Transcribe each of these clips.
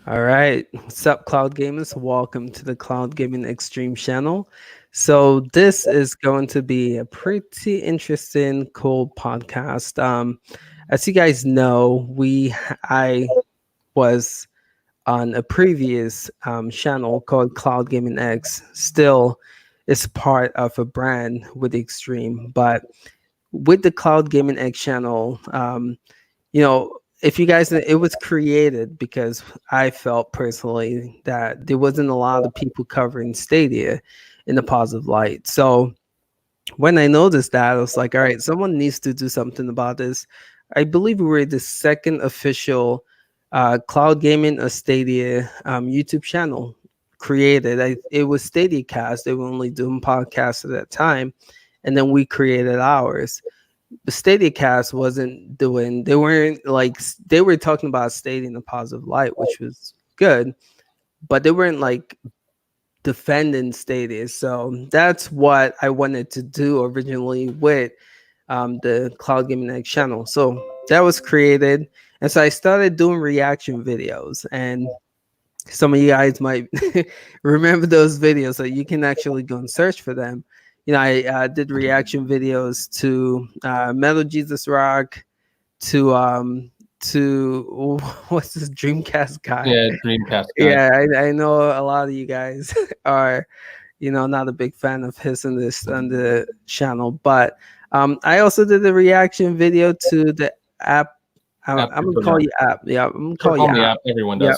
All right. What's up, Cloud Gamers? Welcome to the Cloud Gaming Extreme channel. So this is going to be a pretty interesting, cool podcast. As you guys know, I was on a previous channel called Cloud Gaming X. Still, is part of a brand with the Extreme, but with the Cloud Gaming X channel, if you guys, it was created because I felt personally that there wasn't a lot of people covering Stadia in a positive light. So when I noticed that, I was like, all right, someone needs to do something about this. I believe we were the second official cloud gaming or Stadia YouTube channel created. It was Stadia Cast. They were only doing podcasts at that time. And then we created ours. The Stadia Cast wasn't doing, they weren't like, they were talking about Stadia in a positive light, which was good, but they weren't like defending Stadia. So that's what I wanted to do originally with the Cloud Gaming X channel. So that was created. And so I started doing reaction videos. And some of you guys might remember those videos, so you can actually go and search for them. I did reaction videos to Metal Jesus Rock, to what's this Dreamcast guy? Yeah, Dreamcast guy. Yeah, I know a lot of you guys are, not a big fan of his on the channel, but I also did a reaction video to the app. I'm gonna call you App. Yeah, I'm gonna call you me App. Everyone Yep.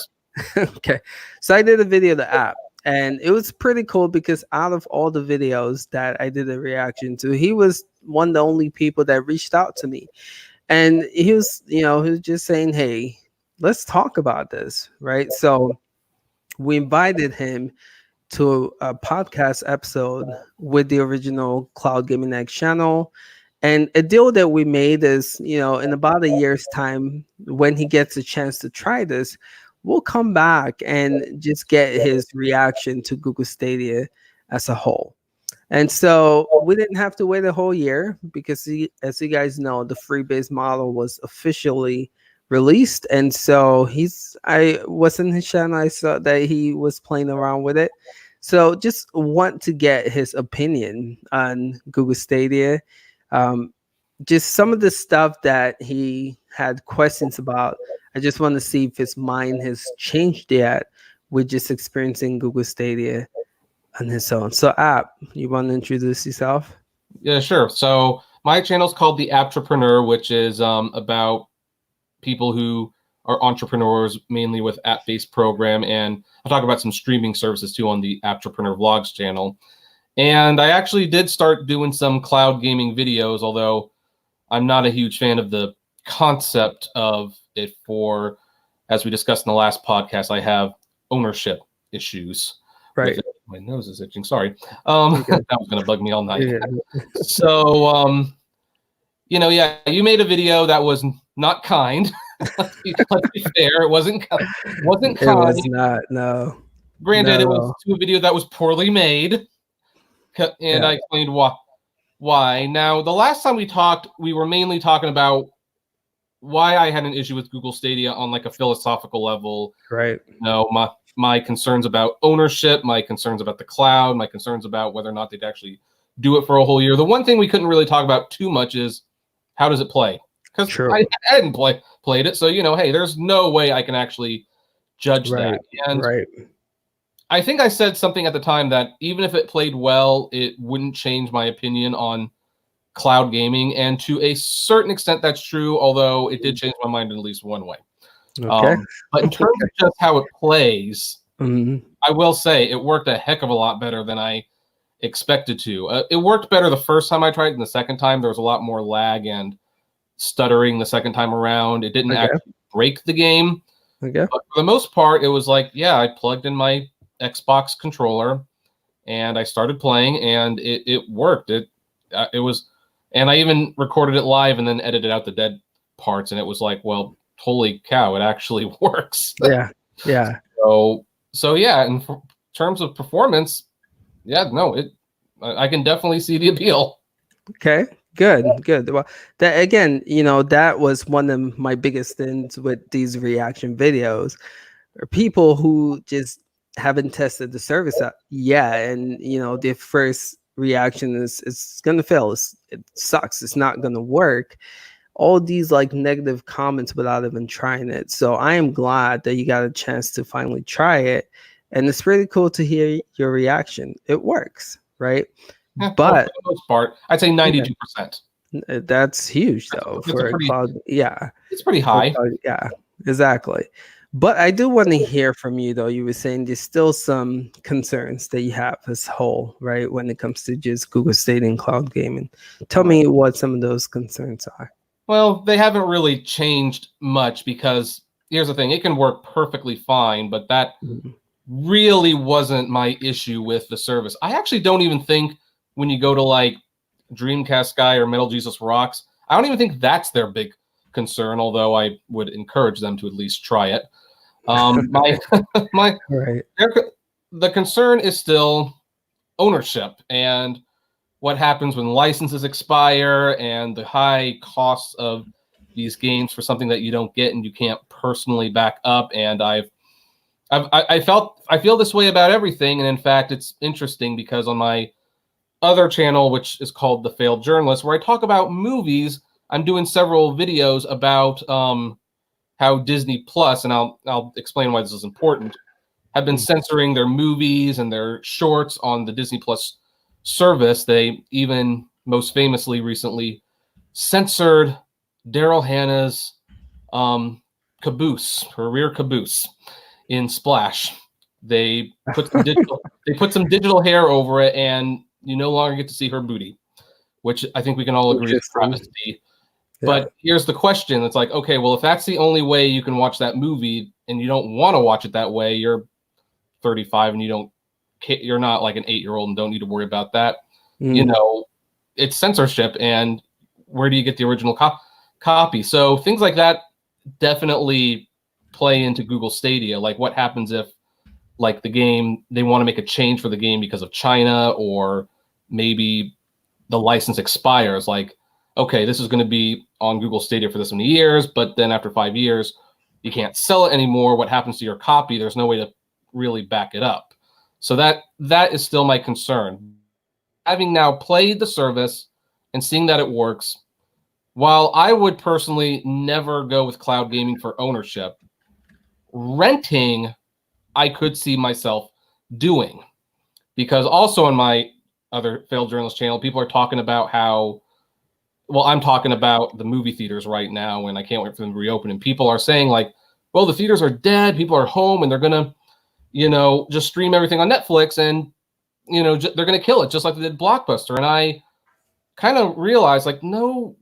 does. Okay, so I did a video of the app, and it was pretty cool because out of all the videos that I did a reaction to, he was one of the only people that reached out to me, and he was just saying, hey, let's talk about this, right? So we invited him to a podcast episode with the original Cloud Gaming X channel. And a deal that we made is, in about a year's time, when he gets a chance to try this, we'll come back and just get his reaction to Google Stadia as a whole. And so we didn't have to wait a whole year because, as you guys know, the freebase model was officially released. And so I was in his channel. I saw that he was playing around with it. So just want to get his opinion on Google Stadia. Um, just some of the stuff that he had questions about. I just want to see if his mind has changed yet with just experiencing Google Stadia on his own. So, App, you want to introduce yourself? Yeah, sure. So my channel is called the Apptrepreneur, which is about people who are entrepreneurs, mainly with app-based program, and I'll talk about some streaming services too on the Apptrepreneur Vlogs channel. And I actually did start doing some cloud gaming videos, although I'm not a huge fan of the concept of it. For, as we discussed in the last podcast, I have ownership issues. Right. My nose is itching. Sorry. That was going to bug me all night. So, yeah, you made a video that was not kind. Let's be fair. It wasn't kind. It was not. No. Granted, it was a video that was poorly made, and I explained why. Now, the last time we talked, we were mainly talking about why I had an issue with Google Stadia on like a philosophical level. Right. My concerns about ownership, my concerns about the cloud, my concerns about whether or not they'd actually do it for a whole year. The one thing we couldn't really talk about too much is how does it play? Because I hadn't played it. So, hey, there's no way I can actually judge that. And I think I said something at the time that even if it played well, it wouldn't change my opinion on cloud gaming. And to a certain extent, that's true, although it did change my mind in at least one way. Okay. But in terms of just how it plays, I will say it worked a heck of a lot better than I expected to. It worked better the first time I tried it, and the second time there was a lot more lag and stuttering the second time around. It didn't actually break the game. But for the most part, it was like, yeah, I plugged in my Xbox controller and I started playing, and it worked. It was, and I even recorded it live and then edited out the dead parts, and it was like, well, holy cow, it actually works. Yeah. So yeah, in terms of performance, yeah, no, I can definitely see the appeal. Okay, good. Well, that again, that was one of my biggest things with these reaction videos or people who just haven't tested the service out yet, and their first reaction is it's gonna fail, it sucks, it's not gonna work, all these like negative comments without even trying it. So I am glad that you got a chance to finally try it, and it's really cool to hear your reaction. It works, right? Yeah, But well, for the most part, I'd say 92%. that's huge though That's a for a pretty. cloud. Yeah, It's pretty high. yeah, exactly. But I do want to hear from you though. You were saying there's still some concerns that you have as whole, right? When it comes to just Google Stadia and cloud gaming. Tell me what some of those concerns are. Well, they haven't really changed much because here's the thing, it can work perfectly fine, but that really wasn't my issue with the service. I actually don't even think when you go to like Dreamcast Guy or Metal Jesus Rocks, I don't even think that's their big concern, although I would encourage them to at least try it. My Right. the concern is still ownership and what happens when licenses expire and the high costs of these games for something that you don't get and you can't personally back up. And I feel this way about everything. And in fact, it's interesting because on my other channel, which is called The Failed Journalist, where I talk about movies, I'm doing several videos about how Disney Plus, and I'll explain why this is important, have been censoring their movies and their shorts on the Disney Plus service. They even most famously recently censored Daryl Hannah's caboose, her rear caboose in Splash. They put some digital hair over it, and you no longer get to see her booty, which I think we can all agree is travesty. Yeah. But here's the question. It's like, okay, well, if that's the only way you can watch that movie and you don't want to watch it that way, you're 35 and you're not like an 8-year-old and don't need to worry about that. It's censorship, and where do you get the original copy? So things like that definitely play into Google Stadia. Like what happens if like the game, they want to make a change for the game because of China, or maybe the license expires. Like, okay, this is going to be on Google Stadia for this many years, but then after 5 years, you can't sell it anymore. What happens to your copy? There's no way to really back it up. So that is still my concern. Having now played the service and seeing that it works, while I would personally never go with cloud gaming for ownership, renting I could see myself doing. Because also on my other Failed Journalist channel, people are talking about how, well, I'm talking about the movie theaters right now, and I can't wait for them to reopen. And people are saying like, well, the theaters are dead. People are home, and they're going to, just stream everything on Netflix, and, they're going to kill it just like they did Blockbuster. And I kind of realized like, no,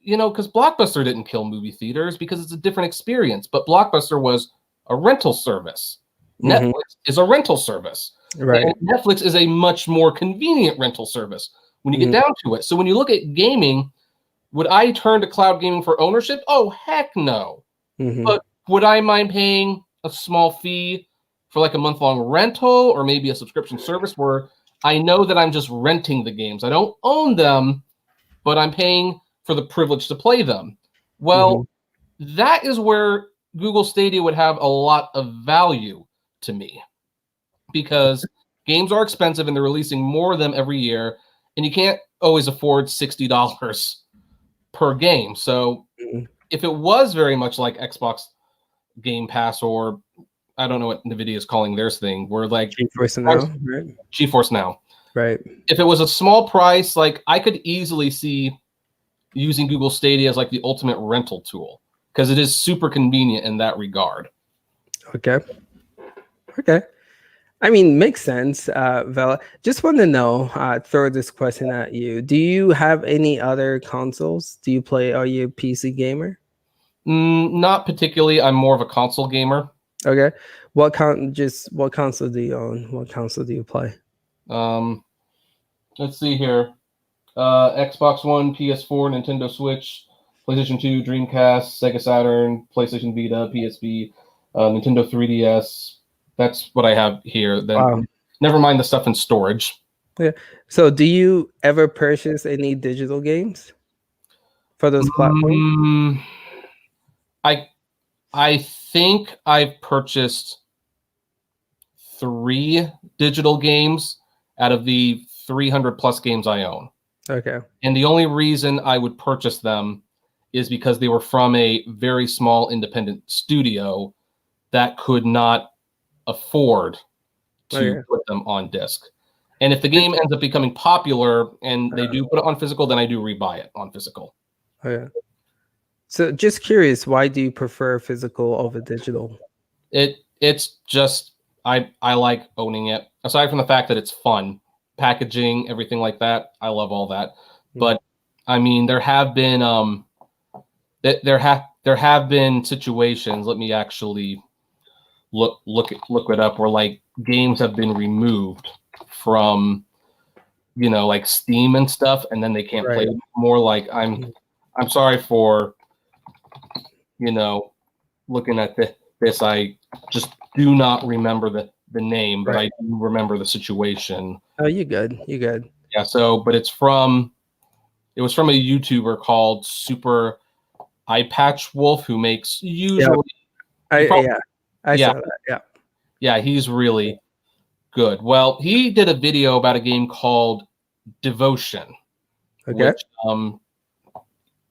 because Blockbuster didn't kill movie theaters because it's a different experience. But Blockbuster was a rental service. Netflix is a rental service. Right. And Netflix is a much more convenient rental service when you get down to it. So when you look at gaming, would I turn to cloud gaming for ownership? Oh, heck no. But would I mind paying a small fee for like a month-long rental or maybe a subscription service where I know that I'm just renting the games? I don't own them, but I'm paying for the privilege to play them. Well, that is where Google Stadia would have a lot of value to me, because games are expensive and they're releasing more of them every year, and you can't always afford $60 per game. So if it was very much like Xbox Game Pass, or I don't know what NVIDIA is calling theirs thing, where like GeForce Now, right? GeForce Now. Right. If it was a small price, like I could easily see using Google Stadia as like the ultimate rental tool, because it is super convenient in that regard. Okay. I mean, makes sense, Vela. Just want to know, throw this question at you. Do you have any other consoles? Are you a PC gamer? Not particularly. I'm more of a console gamer. Okay. What console do you own? What console do you play? Let's see here. Xbox One, PS4, Nintendo Switch, PlayStation 2, Dreamcast, Sega Saturn, PlayStation Vita, PSP, Nintendo 3DS. That's what I have here. Then never mind the stuff in storage. Yeah. So do you ever purchase any digital games for those platforms? I think I've purchased 3 digital games out of the 300 plus games I own. Okay. And the only reason I would purchase them is because they were from a very small independent studio that could not afford to Okay. put them on disc. And if the game ends up becoming popular and they do put it on physical, then I do rebuy it on physical. Okay. So just curious, why do you prefer physical over digital? It's just I like owning it. Aside from the fact that it's fun, packaging, everything like that, I love all that. But I mean, there have been there have been situations. Let me actually look it up where like games have been removed from like Steam and stuff, and then they can't play it anymore. Like I'm sorry for looking at this. I just do not remember the name, but I do remember the situation. Oh, you good. You good. Yeah, so but it was from a YouTuber called Super Eye Patch Wolf, who makes usually I saw that. Yeah, he's really good. Well, he did a video about a game called Devotion. Okay. Which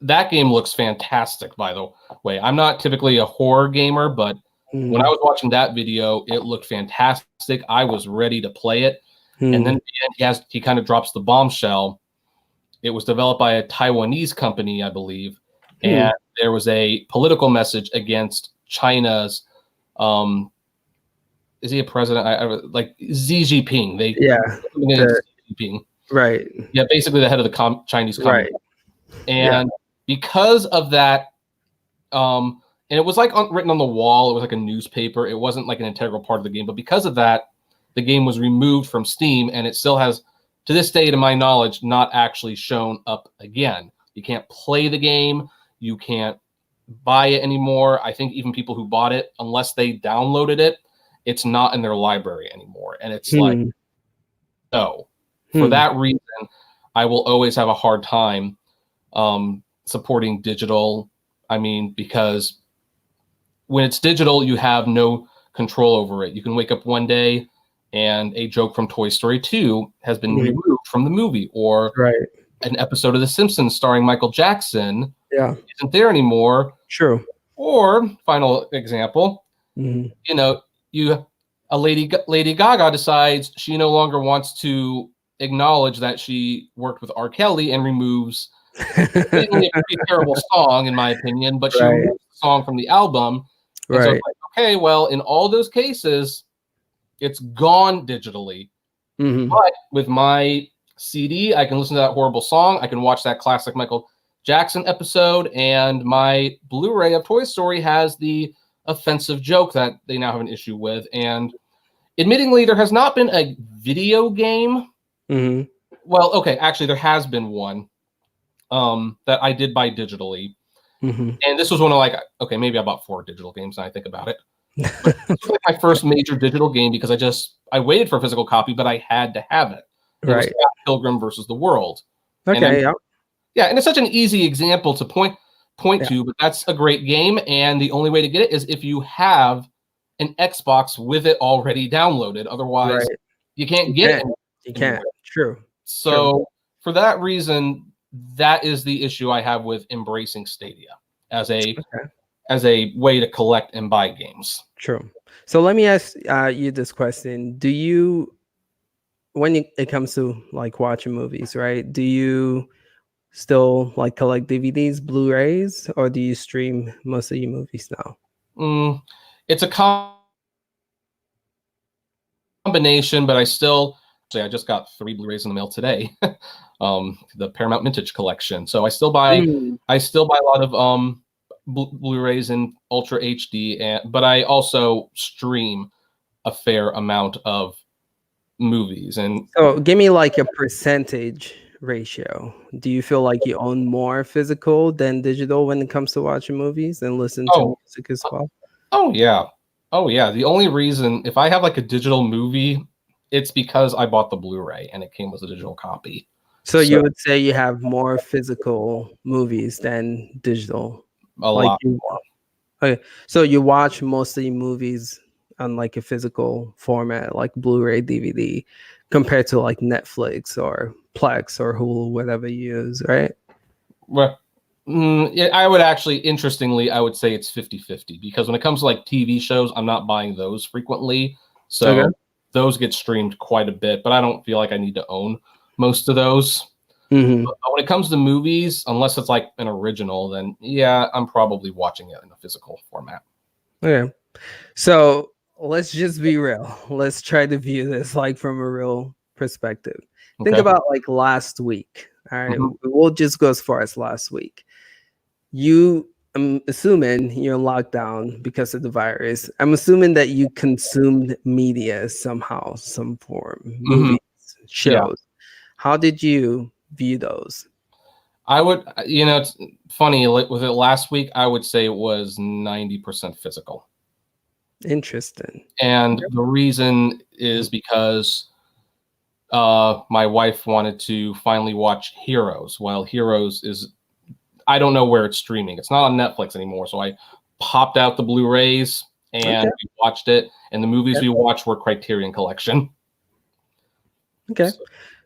that game looks fantastic, by the way. I'm not typically a horror gamer, but when I was watching that video, it looked fantastic. I was ready to play it. And then he kind of drops the bombshell. It was developed by a Taiwanese company, I believe. And there was a political message against China's is he a president? I like Xi Jinping. Xi Jinping. Right. Yeah, basically the head of the Chinese Communist. And because of that, and it was like written on the wall. It was like a newspaper. It wasn't like an integral part of the game. But because of that, the game was removed from Steam, and it still has, to this day, to my knowledge, not actually shown up again. You can't play the game. You can't buy it anymore. I think even people who bought it, unless they downloaded it, it's not in their library anymore. And it's like, no. For that reason, I will always have a hard time supporting digital. I mean, because when it's digital, you have no control over it. You can wake up one day and a joke from Toy Story 2 has been removed from the movie, or an episode of The Simpsons starring Michael Jackson isn't there anymore. True. Or, final example, Lady Gaga decides she no longer wants to acknowledge that she worked with R. Kelly and removes a pretty terrible song, in my opinion, but she removes the song from the album. And so it's like, okay, well, in all those cases, it's gone digitally. But with my CD, I can listen to that horrible song. I can watch that classic Michael Jackson episode, and my Blu-ray of Toy Story has the offensive joke that they now have an issue with. And admittingly, there has not been a video game. Well, okay, actually, there has been one that I did buy digitally. And this was one of like, okay, maybe I bought 4 digital games now I think about it. But this was like my first major digital game because I waited for a physical copy, but I had to have it. It was Pilgrim versus the World. Okay, yeah, and it's such an easy example to point to, but that's a great game, and the only way to get it is if you have an Xbox with it already downloaded. Otherwise, you can't get it. You can't. True. So for that reason, that is the issue I have with embracing Stadia as a way to collect and buy games. True. So let me ask you this question: do you, when it comes to like watching movies, right? Do you still like collect DVDs, Blu-rays, or do you stream most of your movies now? It's a combination, but I just got 3 Blu-rays in the mail today. The Paramount Vintage Collection. So I still buy a lot of Blu-rays in Ultra HD, but I also stream a fair amount of movies. And so give me like a percentage ratio. Do you feel like you own more physical than digital when it comes to watching movies and listen to music as well? Oh yeah. The only reason, if I have like a digital movie, it's because I bought the Blu-ray and it came with a digital copy. So you would say you have more physical movies than digital? A lot more. Okay. So you watch most of your movies on like a physical format, like Blu-ray, DVD, compared to like Netflix or Plex or Hulu, whatever you use, right? Well, yeah, I would actually, interestingly, I would say it's 50-50 because when it comes to like TV shows, I'm not buying those frequently. Okay. So those get streamed quite a bit, but I don't feel like I need to own most of those. Mm-hmm. But when it comes to movies, unless it's like an original, then yeah, I'm probably watching it in a physical format. Okay. So let's just be real. Let's try to view this like from a real perspective. Think Okay. about like last week. All right. Mhm. We'll just go as far as last week. You, I'm assuming you're in lockdown because of the virus. I'm assuming that you consumed media somehow, some form, Mhm. movies, Yeah. shows. How did you view those? I would, it's funny, like with it last week, I would say it was 90% physical. Interesting. And the reason is because my wife wanted to finally watch Heroes. While Heroes is, I don't know where it's streaming. It's not on Netflix anymore. So I popped out the Blu-rays Okay. and we watched it. And the movies we watched were Criterion Collection. Okay. So,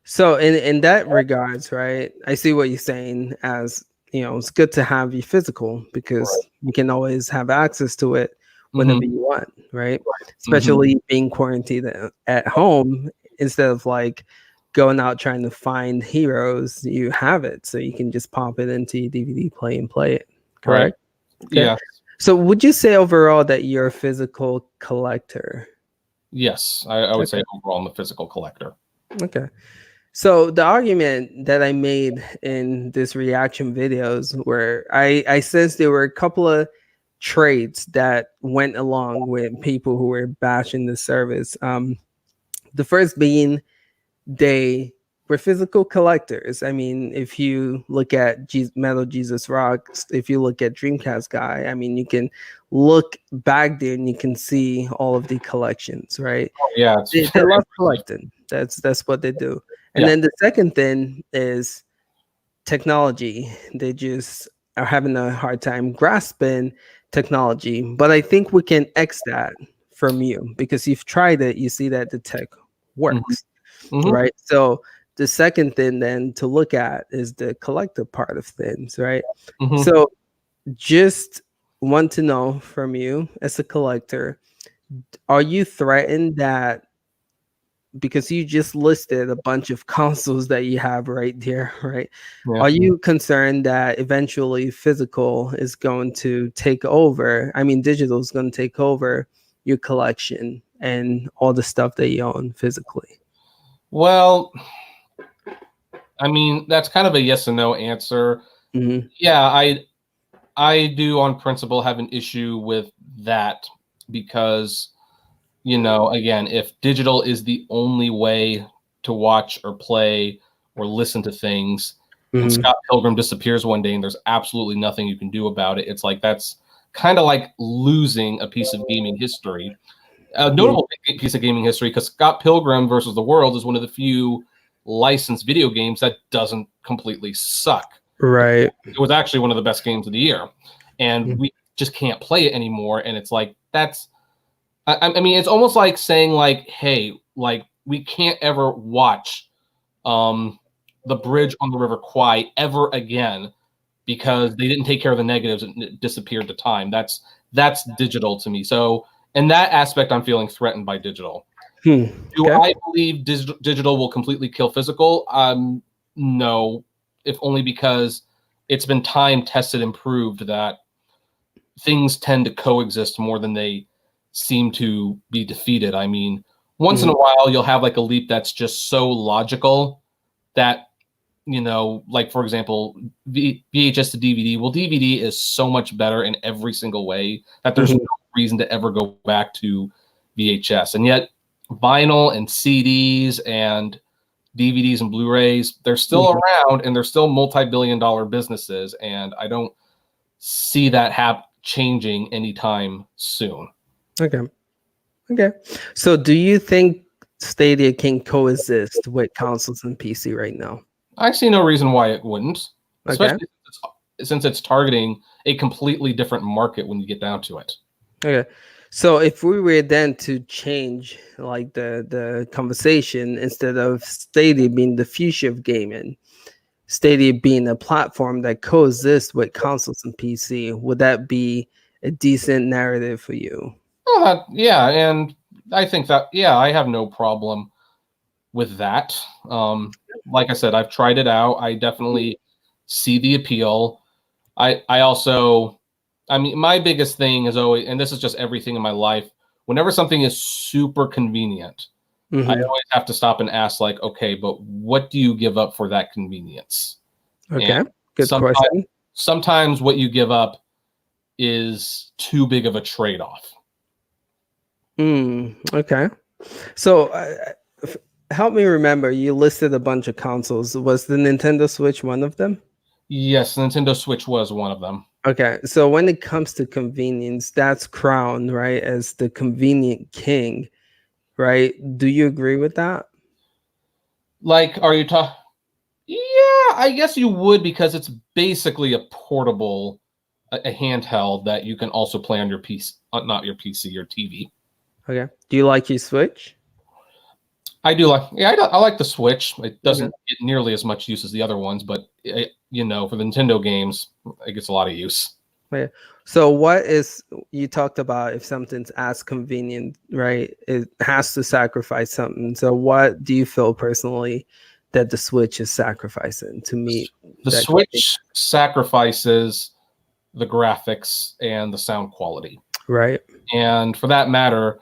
So in that regards, right, I see what you're saying as, it's good to have you physical because right. you can always have access to it Hmm. whenever you want, right? Hmm. Especially being quarantined at home instead of like going out trying to find heroes, you have it. So you can just pop it into your DVD play and play it. Right. Correct? Okay. Yeah. So would you say overall that you're a physical collector? Yes. I would Okay. say overall I'm a physical collector. Okay. So the argument that I made in this reaction videos where I says there were a couple of traits that went along with people who were bashing the service. The first being they were physical collectors. I mean, if you look at Metal Jesus Rocks, if you look at Dreamcast Guy, I mean, you can look back there and you can see all of the collections, right? Oh, yeah. It's They very love impressive. collecting. That's what they do. And Yeah. then the second thing is technology. They just are having a hard time grasping technology. But I think we can X that from you because you've tried it. You see that the tech Hmm. works, Hmm. right? So the second thing then to look at is the collective part of things, right? Hmm. So just want to know from you as a collector, are you threatened that because you just listed a bunch of consoles that you have right there, right? Yeah. Are you concerned that eventually physical is going to take over? I mean, digital is going to take over your collection and all the stuff that you own physically. Well, I mean, that's kind of a yes and no answer. Mm-hmm. Yeah, I do on principle have an issue with that because, again, if digital is the only way to watch or play or listen to things and Mm-hmm. Scott Pilgrim disappears one day and there's absolutely nothing you can do about it, it's like that's kind of like losing a piece of gaming history. A notable piece of gaming history because Scott Pilgrim versus the World is one of the few licensed video games that doesn't completely suck. Right. It was actually one of the best games of the year, and Mhm. we just can't play it anymore. And it's like that's, I mean, it's almost like saying like, hey, like we can't ever watch the bridge on the River Kwai ever again because they didn't take care of the negatives and it disappeared to time. That's digital to me. So in that aspect, I'm feeling threatened by digital. Hmm. Do Okay. I believe digital will completely kill physical? No, if only because it's been time tested and proved that things tend to coexist more than they seem to be defeated. I mean, once in Mhm. a while you'll have like a leap that's just so logical that like for example, VHS to DVD. Well, DVD is so much better in every single way that there's no Mhm. reason to ever go back to VHS. And yet, vinyl and CDs and DVDs and Blu-rays, they're still Mhm. around and they're still multi-billion-dollar businesses. And I don't see that changing anytime soon. Okay. Okay. So do you think Stadia can coexist with consoles and PC right now? I see no reason why it wouldn't, Okay. especially since it's targeting a completely different market when you get down to it. Okay. So if we were then to change like the conversation, instead of Stadia being the future of gaming, Stadia being a platform that coexists with consoles and PC, would that be a decent narrative for you? Yeah, and I think that, yeah, I have no problem with that. Like I said, I've tried it out. I definitely see the appeal. I also, I mean, my biggest thing is always, and this is just everything in my life, whenever something is super convenient, I always have to stop and ask, like, okay, but what do you give up for that convenience? And Okay, good question. sometimes what you give up is too big of a trade-off. Okay. So help me remember, you listed a bunch of consoles. Was the Nintendo Switch one of them? Yes, Nintendo Switch was one of them. Okay, so when it comes to convenience, that's crowned, right, as the convenient king, right? Do you agree with that? Like, are you talking? Yeah, I guess you would, because it's basically a portable, a handheld that you can also play on your PC, not your PC, your TV. Okay. Do you like your Switch? I do like, yeah, I like the Switch. It doesn't Okay. get nearly as much use as the other ones, but you know, for the Nintendo games, it gets a lot of use. Yeah. So what is, you talked about if something's as convenient, right? It has to sacrifice something. So what do you feel personally that the Switch is sacrificing to meet The that Switch sacrifices the graphics and the sound quality. right? And for that matter,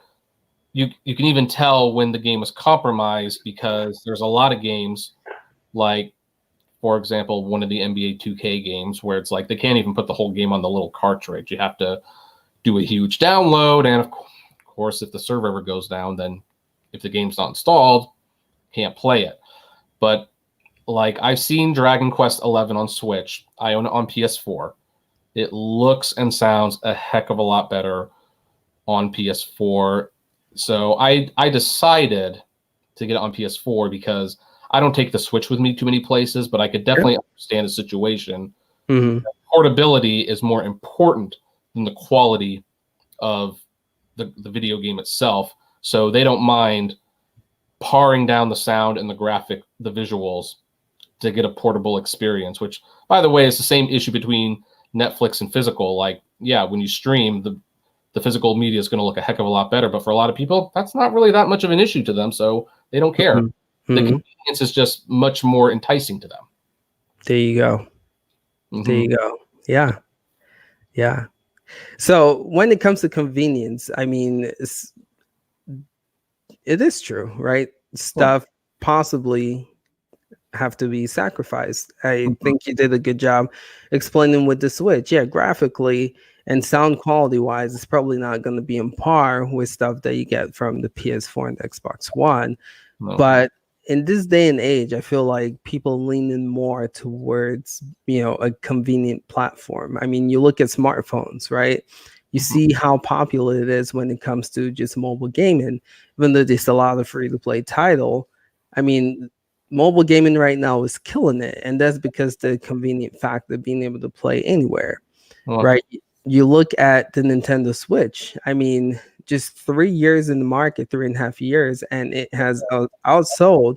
you can even tell when the game is compromised, because there's a lot of games, like, for example, one of the NBA 2K games, where it's like they can't even put the whole game on the little cartridge. You have to do a huge download, and of course, if the server ever goes down, then if the game's not installed, can't play it. But like, I've seen Dragon Quest 11 on Switch. I own it on PS4. It looks and sounds a heck of a lot better on PS4. So I decided to get it on PS4 because I don't take the Switch with me too many places, but I could definitely understand the situation. Mm-hmm. Portability is more important than the quality of the video game itself. So they don't mind paring down the sound and the visuals to get a portable experience, which, by the way, is the same issue between Netflix and physical. Like, yeah, when you stream, the physical media is going to look a heck of a lot better, but for a lot of people, that's not really that much of an issue to them, so they don't care. Mm-hmm. The convenience is just much more enticing to them. There you go. Mm-hmm. There you go. Yeah. Yeah. So when it comes to convenience, I mean, it is true, right? Stuff possibly have to be sacrificed. I think you did a good job explaining with the Switch. Yeah, graphically and sound quality wise, it's probably not going to be on par with stuff that you get from the PS4 and the Xbox One. No. But in this day and age, I feel like people leaning more towards, a convenient platform. I mean, you look at smartphones, right? You see how popular it is when it comes to just mobile gaming, even though there's a lot of free to play title. I mean, mobile gaming right now is killing it, and that's because the convenient fact of being able to play anywhere, right? You look at the Nintendo Switch. I mean, just 3 years in the market, 3.5 years, and it has outsold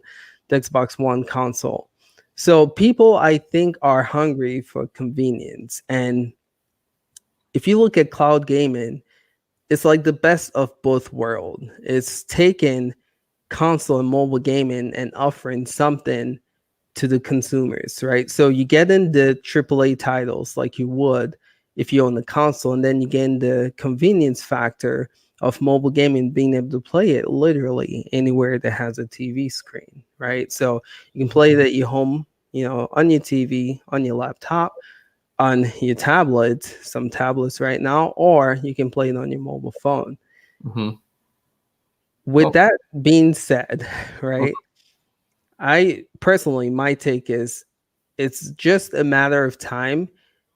the Xbox One console. So people, I think, are hungry for convenience. And if you look at cloud gaming, it's like the best of both worlds. It's taken console and mobile gaming and offering something to the consumers, right? So you get in the AAA titles like you would if you own the console, and then you get in the convenience factor of mobile gaming, being able to play it literally anywhere that has a TV screen, right? So you can play it at your home, on your TV, on your laptop, on your tablet, some tablets right now, or you can play it on your mobile phone. With that being said, right, I personally, my take is it's just a matter of time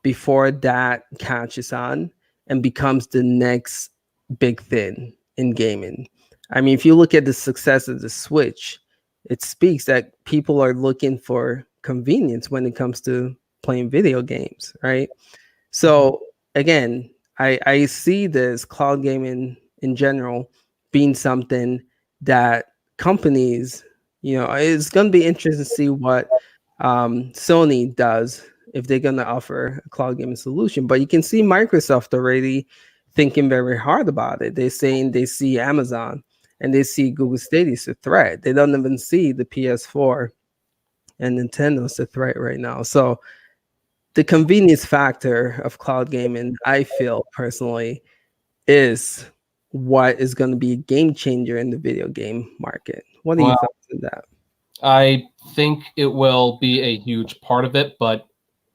before that catches on and becomes the next big thing in gaming. I mean, if you look at the success of the Switch, it speaks that people are looking for convenience when it comes to playing video games, right? So again, I see this cloud gaming in general being something that companies, it's going to be interesting to see what Sony does if they're going to offer a cloud gaming solution. But you can see Microsoft already thinking very hard about it. They're saying they see Amazon and they see Google Stadia as a threat. They don't even see the PS4 and Nintendo as a threat right now. So the convenience factor of cloud gaming, I feel personally, is what is going to be a game changer in the video game market. What are your Well, thoughts on that? I think it will be a huge part of it, but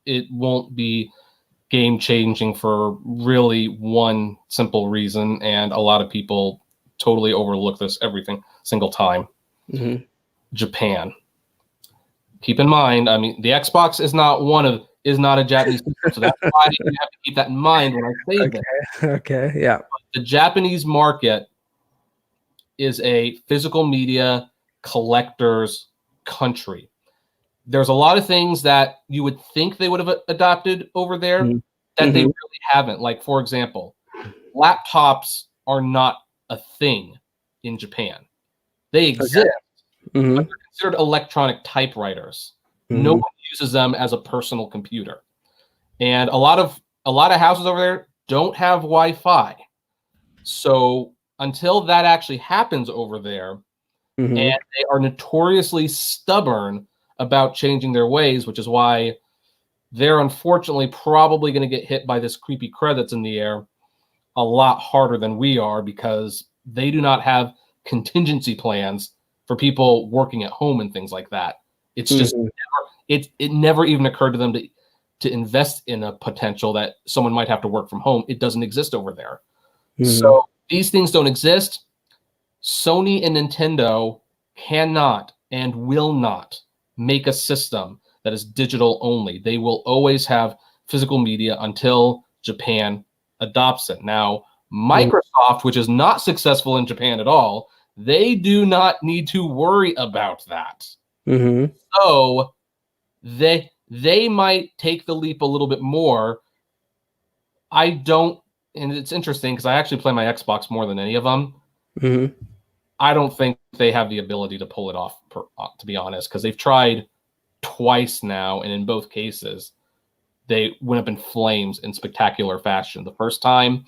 it won't be game changing for really one simple reason, and a lot of people totally overlook this everything single time. Mm-hmm. Japan. Keep in mind, I mean, the Xbox is not a Japanese system, so that's why you have to keep that in mind when I say Okay. this. Okay. Yeah. The Japanese market is a physical media collector's country. There's a lot of things that you would think they would have adopted over there Mm-hmm. that they really haven't. Like, for example, laptops are not a thing in Japan. They exist, Mm-hmm. but they're considered electronic typewriters. No Mm-hmm. one uses them as a personal computer. And a lot of houses over there don't have Wi-Fi. So until that actually happens over there, Mm-hmm. and they are notoriously stubborn about changing their ways, which is why they're unfortunately probably going to get hit by this creepy credits in the air a lot harder than we are, because they do not have contingency plans for people working at home and things like that. It's just it never even occurred to them to invest in a potential that someone might have to work from home. It doesn't exist over there. So these things don't exist. Sony and Nintendo cannot and will not make a system that is digital only. They will always have physical media until Japan adopts it. Now, Microsoft, which is not successful in Japan at all, they do not need to worry about that. Mm-hmm. So they might take the leap a little bit more. I don't, and it's interesting because I actually play my Xbox more than any of them. Mm-hmm. I don't think they have the ability to pull it off, to be honest, because they've tried twice now, and in both cases, they went up in flames in spectacular fashion. The first time,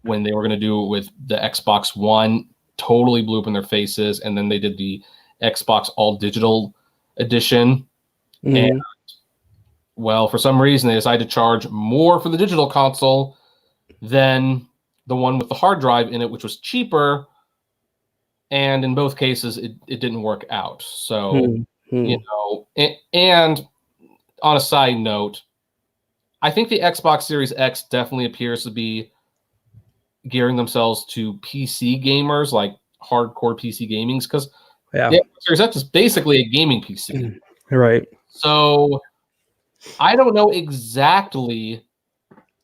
when they were going to do it with the Xbox One, totally blew up in their faces, and then they did the Xbox All Digital Edition, and well, for some reason, they decided to charge more for the digital console than the one with the hard drive in it, which was cheaper. And in both cases, it didn't work out. So, and on a side note, I think the Xbox Series X definitely appears to be gearing themselves to PC gamers, like hardcore PC gamings, because the Xbox Series X is basically a gaming PC. Right. So I don't know exactly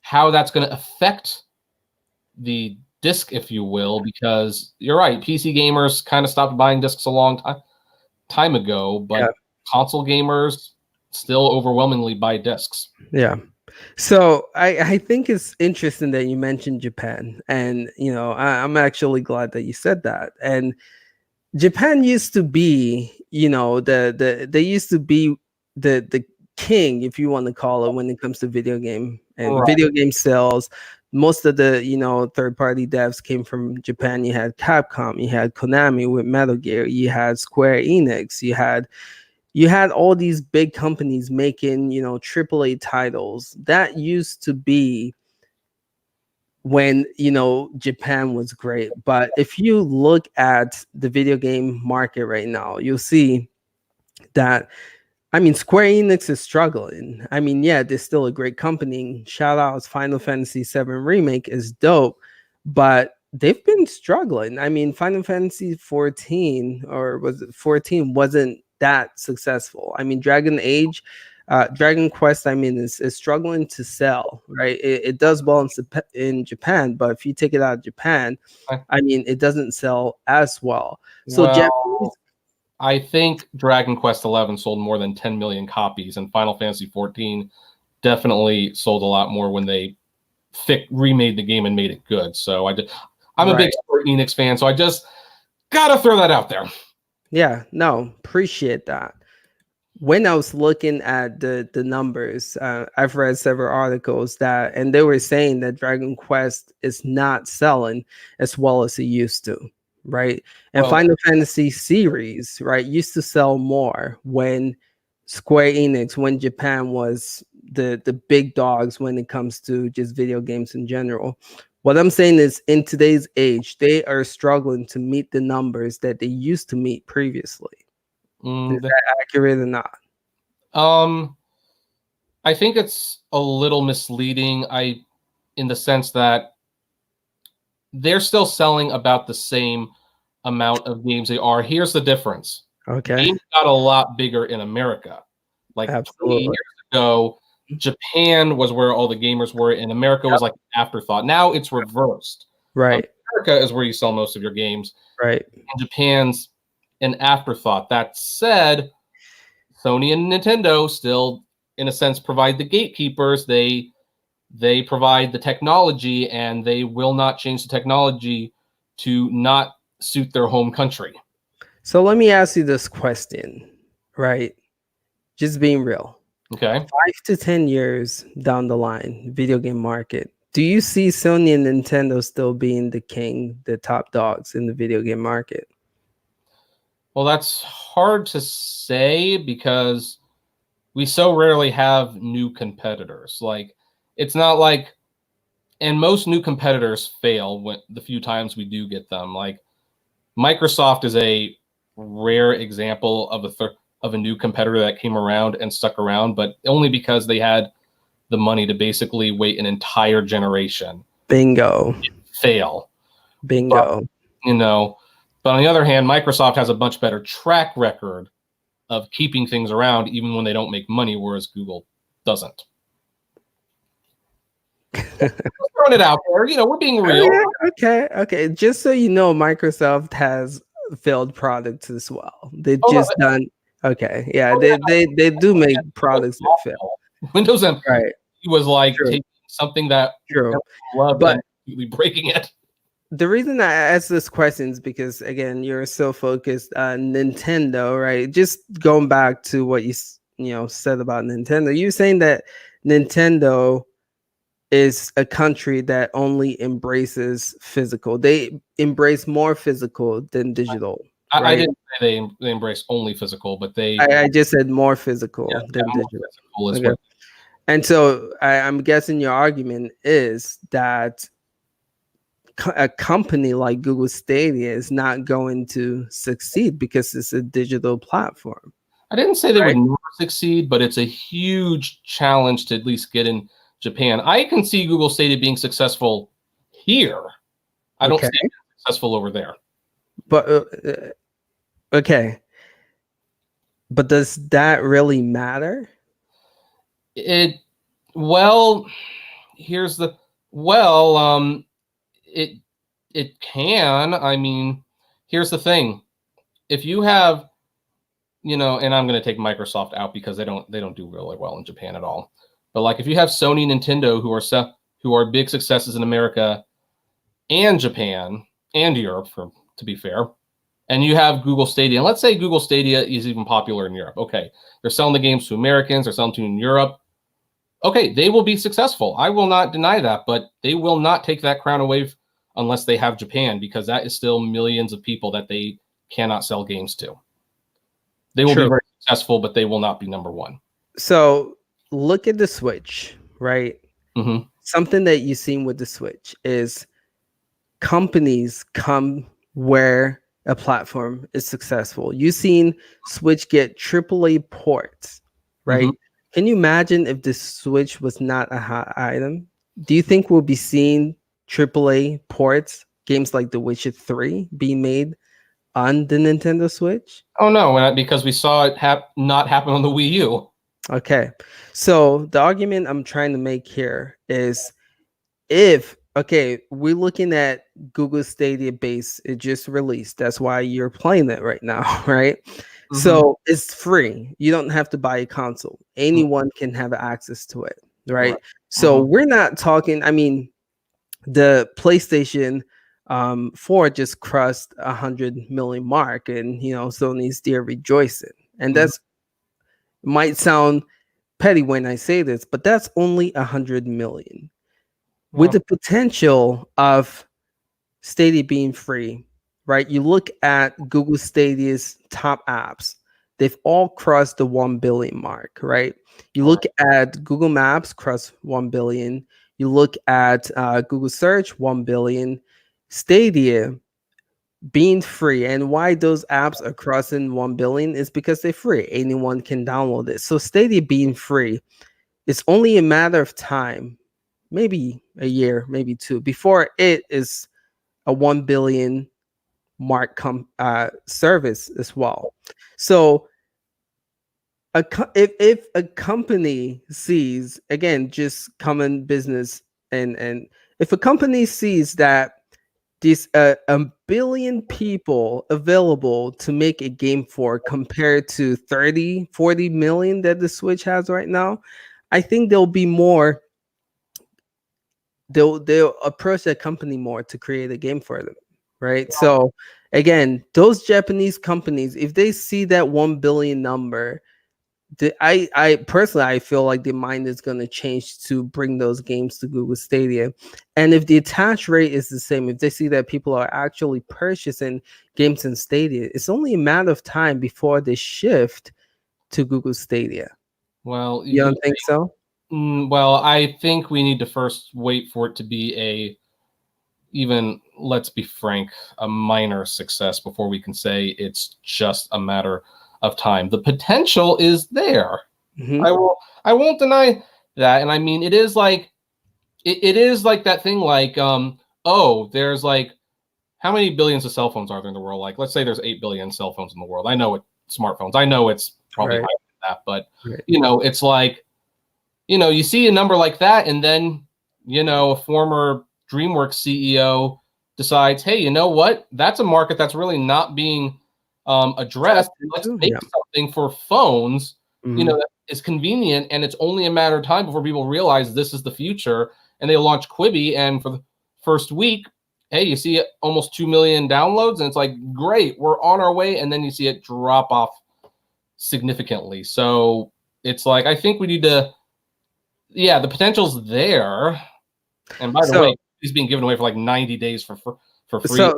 how that's going to affect the disc, if you will, because you're right, PC gamers kind of stopped buying discs a long time ago, but console gamers still overwhelmingly buy discs. Yeah. So I think it's interesting that you mentioned Japan, and I'm actually glad that you said that. And Japan used to be, they used to be the king, if you want to call it, when it comes to video game and video game sales. Most of the third party devs came from Japan. You had Capcom, you had Konami with Metal Gear, you had Square Enix, you had all these big companies making AAA titles. That used to be when Japan was great. But if you look at the video game market right now, you'll see that Square Enix is struggling. Yeah, they're still a great company. Shout outs, Final Fantasy VII Remake is dope, but they've been struggling. Final Fantasy 14, or was it 14, wasn't that successful. Dragon Quest, is struggling to sell, right? It does well in Japan, but if you take it out of Japan, it doesn't sell as well. So well, Japanese. I think Dragon Quest XI sold more than 10 million copies, and Final Fantasy XIV definitely sold a lot more when they remade the game and made it good. So I'm a big Square Enix fan, so I just gotta throw that out there. Yeah, no, appreciate that. When I was looking at the numbers, I've read several articles that, and they were saying that Dragon Quest is not selling as well as it used to, right? And Final Fantasy series, right, used to sell more when Square Enix, when Japan was the big dogs when it comes to just video games in general. What I'm saying is, in today's age, they are struggling to meet the numbers that they used to meet previously. Is that accurate or not? I think it's a little misleading. In the sense that they're still selling about the same amount of games they are. Here's the difference. Okay. Games got a lot bigger in America. Like Absolutely. 20 years ago, Japan was where all the gamers were, and America was like an afterthought. Now it's reversed. Right. America is where you sell most of your games. Right. And Japan's an afterthought. That said, Sony and Nintendo still, in a sense, provide the gatekeepers. They provide the technology, and they will not change the technology to not suit their home country. So let me ask you this question, right? Just being real. Okay. 5 to 10 years down the line, video game market, do you see Sony and Nintendo still being the king, the top dogs in the video game market? Well, that's hard to say because we so rarely have new competitors. Like, it's not like, and most new competitors fail when the few times we do get them. Like, Microsoft is a rare example of a new competitor that came around and stuck around, but only because they had the money to basically wait an entire generation. Bingo. Fail. Bingo. But, but on the other hand, Microsoft has a much better track record of keeping things around even when they don't make money, whereas Google doesn't. Throwing it out there, we're being real. Okay. Just so you know, Microsoft has failed products as well. They've just done okay. Yeah, they do make products that fail. Windows MP right. was like taking something that loved but and breaking it. The reason I ask this question is because, again, you're so focused on Nintendo, right? Just going back to what you said about Nintendo, you're saying that Nintendo is a country that only embraces physical. They embrace more physical than digital. I didn't say they embrace only physical, but I just said more physical than digital. Okay. And so I'm guessing your argument is that a company like Google Stadia is not going to succeed because it's a digital platform. I didn't say they would never succeed, but it's a huge challenge to at least get in Japan. I can see Google Stadia being successful here. I don't see it successful over there. But okay. But does that really matter? It can. I mean, here's the thing. If you have, and I'm going to take Microsoft out because they don't do really well in Japan at all. But like, if you have Sony, Nintendo, who are big successes in America and Japan and Europe, to be fair, and you have Google Stadia, and let's say Google Stadia is even popular in Europe. Okay, they're selling the games to Americans, they're selling to in Europe. Okay, they will be successful. I will not deny that, but they will not take that crown away unless they have Japan, because that is still millions of people that they cannot sell games to. They will be very successful, but they will not be number one. So look at the Switch, right? Mm-hmm. Something that you've seen with the Switch is companies come where a platform is successful. You've seen Switch get AAA ports, right? Mm-hmm. Can you imagine if the Switch was not a hot item? Do you think we'll be seeing AAA ports, games like The Witcher 3 being made on the Nintendo Switch? Oh, no, because we saw it not happen on the Wii U. Okay. So the argument I'm trying to make here is we're looking at Google Stadia base. It just released. That's why you're playing it right now, right? Mm-hmm. So it's free. You don't have to buy a console. Anyone can have access to it, Right. right? So Mm-hmm. we're not talking, I mean, the PlayStation 4 just crossed 100 million mark, and Sony's there rejoicing. And Mm-hmm. that's might sound petty when I say this, but that's only 100 million. With Yeah. the potential of Stadia being free, right? You look at Google Stadia's top apps, they've all crossed the 1 billion mark, right? You Right. look at Google Maps, cross 1 billion. You look at Google Search, 1 billion. Stadia being free, and why those apps are crossing 1 billion is because they're free. Anyone can download it. So Stadia being free, it's only a matter of time, maybe a year, maybe two, before it is a 1 billion mark service as well. So if a company sees, again, just common business, and if a company sees that these a billion people available to make a game for compared to 30-40 million that the Switch has right now, I think there'll be more. They'll approach that company more to create a game for them, right? So again, those Japanese companies, if they see that 1 billion number, I personally, I feel like the mind is going to change to bring those games to Google Stadia. And if the attach rate is the same, if they see that people are actually purchasing games in Stadia, it's only a matter of time before they shift to Google Stadia. Well, You don't think so? well, I think we need to first wait for it to be even, let's be frank, a minor success before we can say it's just a matter of time. The potential is there. Mm-hmm. I won't deny that. And I mean, it is like it is like that thing like oh, there's like how many billions of cell phones are there in the world? Like, let's say there's 8 billion cell phones in the world. I know it smartphones. I know it's probably Right. higher than that, but Right. it's like, you see a number like that, and then, a former DreamWorks CEO decides, hey, you know what? That's a market that's really not being Tapped addressed. Let's into? make Yeah. something for phones, Mm-hmm. that is convenient, and it's only a matter of time before people realize this is the future. And they launch Quibi, and for the first week, hey, you see almost 2 million downloads, and it's like, great, we're on our way. And then you see it drop off significantly. So it's like, I think we need to, yeah, the potential's there. And by the So way, he's being given away for like 90 days for free. so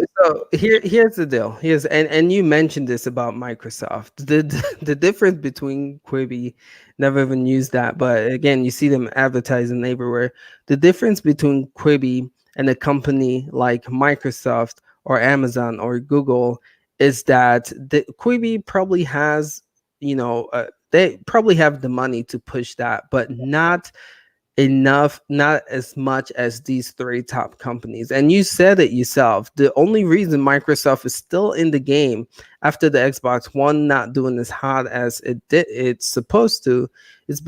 here's the deal. And you mentioned this about Microsoft. The difference between Quibi, never even used that, but again, you see them advertising everywhere. The difference between Quibi and a company like Microsoft or Amazon or Google is that the Quibi probably has, they probably have the money to push that, but not enough, not as much as these three top companies. And you said it yourself, the only reason Microsoft is still in the game after the Xbox One not doing as hot as it's supposed to is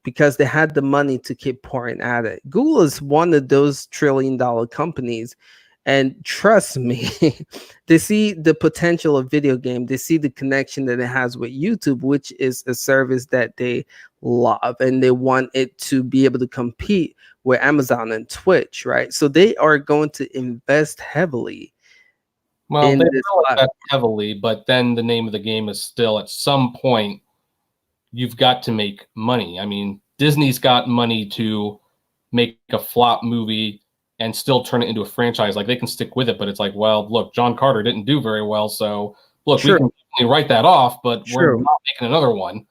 because they had the money to keep pouring at it. Google is one of those trillion-dollar companies, and trust me, they see the potential of video game. They see the connection that it has with YouTube, which is a service that they love, and they want it to be able to compete with Amazon and Twitch, right? So they are going to invest heavily Well, they in this will platform. invest heavily, but then the name of the game is still, at some point, you've got to make money. I mean, Disney's got money to make a flop movie and still turn it into a franchise. Like, they can stick with it, but it's like, well, look, John Carter didn't do very well, so look, we True, can definitely write that off, but we're true, not making another one.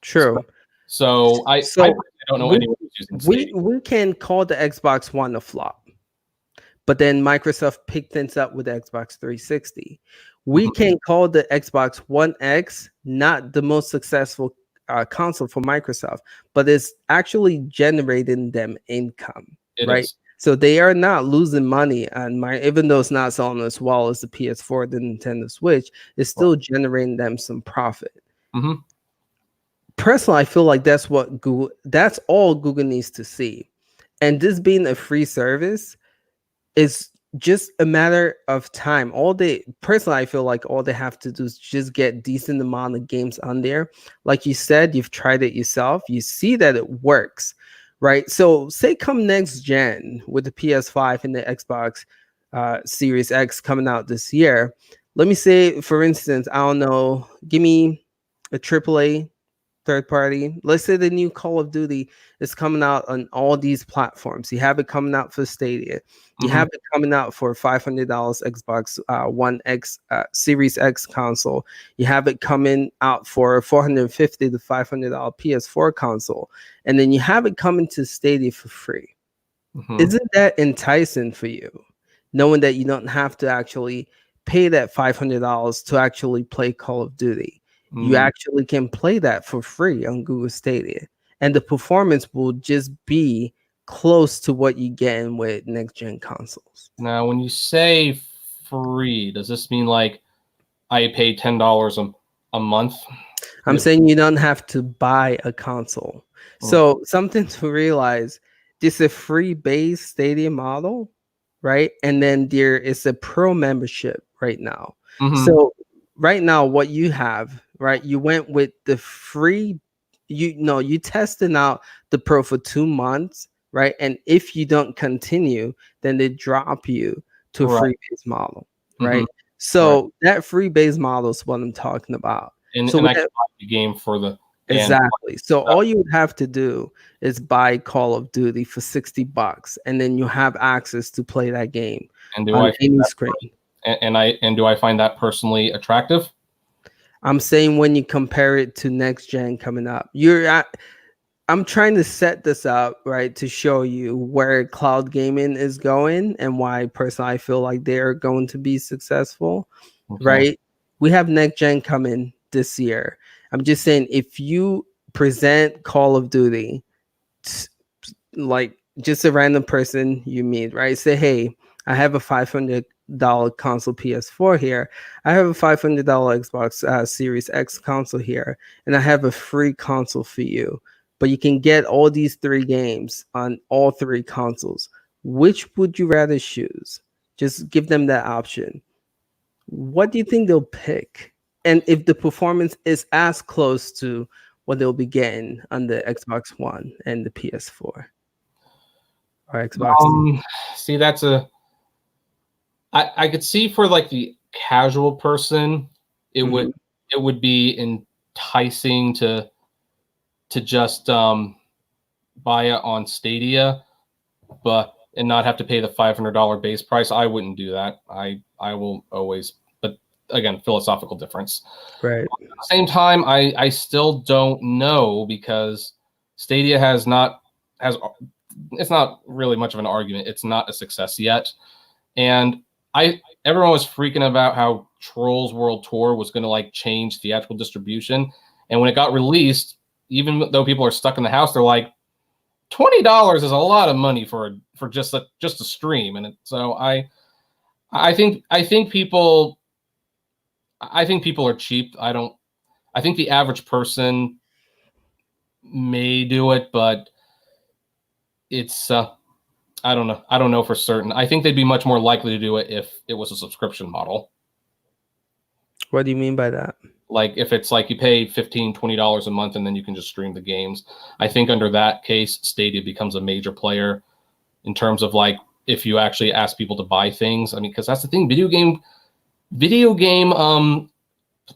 true. So I So don't know we anyone who's using we Stadia. we can call the Xbox One a flop. But then Microsoft picked things up with the Xbox 360. We Mhm. can call the Xbox One X not the most successful console for Microsoft, but it's actually generating them income, It right? is. So they are not losing money on even though it's not selling as well as the PS4, the Nintendo Switch, it's Right. still generating them some profit. Mhm. Personally, I feel like that's all Google needs to see. And this being a free service is just a matter of time. All they personally, I feel like all they have to do is just get decent amount of games on there. Like you said, you've tried it yourself. You see that it works, right? So say come next gen with the PS5 and the Xbox Series X coming out this year. Let me say, for instance, I don't know, give me a AAA third party. Let's say the new Call of Duty is coming out on all these platforms. You have it coming out for Stadia. You Mm-hmm. have it coming out for $500 Xbox One X Series X console. You have it coming out for $450 to $500 PS4 console, and then you have it coming to Stadia for free. Mm-hmm. Isn't that enticing for you, knowing that you don't have to actually pay that $500 to actually play Call of Duty? You Mm. actually can play that for free on Google Stadia, and the performance will just be close to what you get in with next gen consoles. Now, when you say free, does this mean like I pay $10 a month? I'm saying you don't have to buy a console. Mm. So something to realize, this is a free base Stadia model, right? And then there is a pro membership right now. Mm-hmm. So right now, what you have, right? You went with the free, you testing out the pro for 2 months, right? And if you don't continue, then they drop you to a Right. free base model, Mm-hmm. right? Right. So that free base model is what I'm talking about. And So and with I can that, buy the game for the and exactly. So all you would have to do is buy Call of Duty for $60, and then you have access to play that game and do on I any screen. and do I find that personally attractive? I'm saying when you compare it to next gen coming up, I'm trying to set this up right to show you where cloud gaming is going and why personally I feel like they're going to be successful, Okay. right? We have next gen coming this year. I'm just saying if you present Call of Duty, like just a random person you meet, right? Say, hey, I have a $500 console PS4 here. I have a $500 Xbox Series X console here, and I have a free console for you. But you can get all these three games on all three consoles. Which would you rather choose? Just give them that option. What do you think they'll pick? And if the performance is as close to what they'll be getting on the Xbox One and the PS4 or Xbox. See, that's I could see for like the casual person, it Mhm. would be enticing to just buy it on Stadia, but and not have to pay the $500 base price. I wouldn't do that. I will always, but again, philosophical difference. Right. At the same time, I still don't know because Stadia has it's not really much of an argument. It's not a success yet. And everyone was freaking about how Trolls World Tour was going to like change theatrical distribution. And when it got released, even though people are stuck in the house, they're like, $20 is a lot of money for just a stream. And so I think people are cheap. I think the average person may do it, but it's I don't know. I don't know for certain. I think they'd be much more likely to do it if it was a subscription model. What do you mean by that? Like if it's like you pay $15-$20 a month and then you can just stream the games. I think under that case, Stadia becomes a major player in terms of like if you actually ask people to buy things. I mean, because that's the thing. Video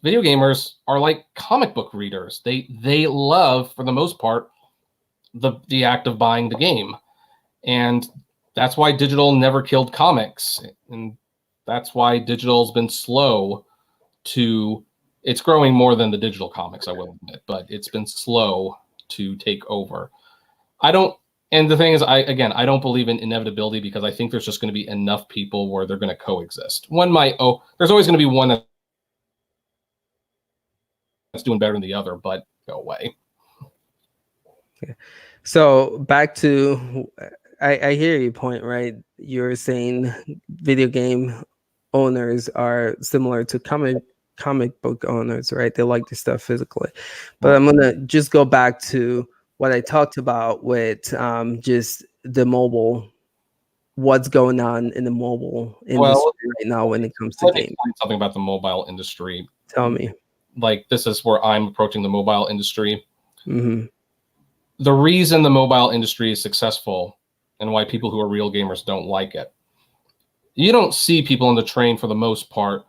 gamers are like comic book readers. They love, for the most part, the act of buying the game. And that's why digital never killed comics. And that's why digital's been slow to it's growing more than the digital comics, I will admit, but it's been slow to take over. I don't and the thing is I don't believe in inevitability because I think there's just going to be enough people where they're going to coexist. There's always going to be one that's doing better than the other, but go away. Okay. So back to, I hear your point, right? You're saying video game owners are similar to comic book owners, right? They like the stuff physically. But I'm gonna just go back to what I talked about with just the mobile what's going on in the mobile Well, industry right now when it comes to let me gaming. explain something about the mobile industry. Tell me. Like, this is where I'm approaching the mobile industry. Mm-hmm. The reason the mobile industry is successful and why people who are real gamers don't like it. You don't see people on the train for the most part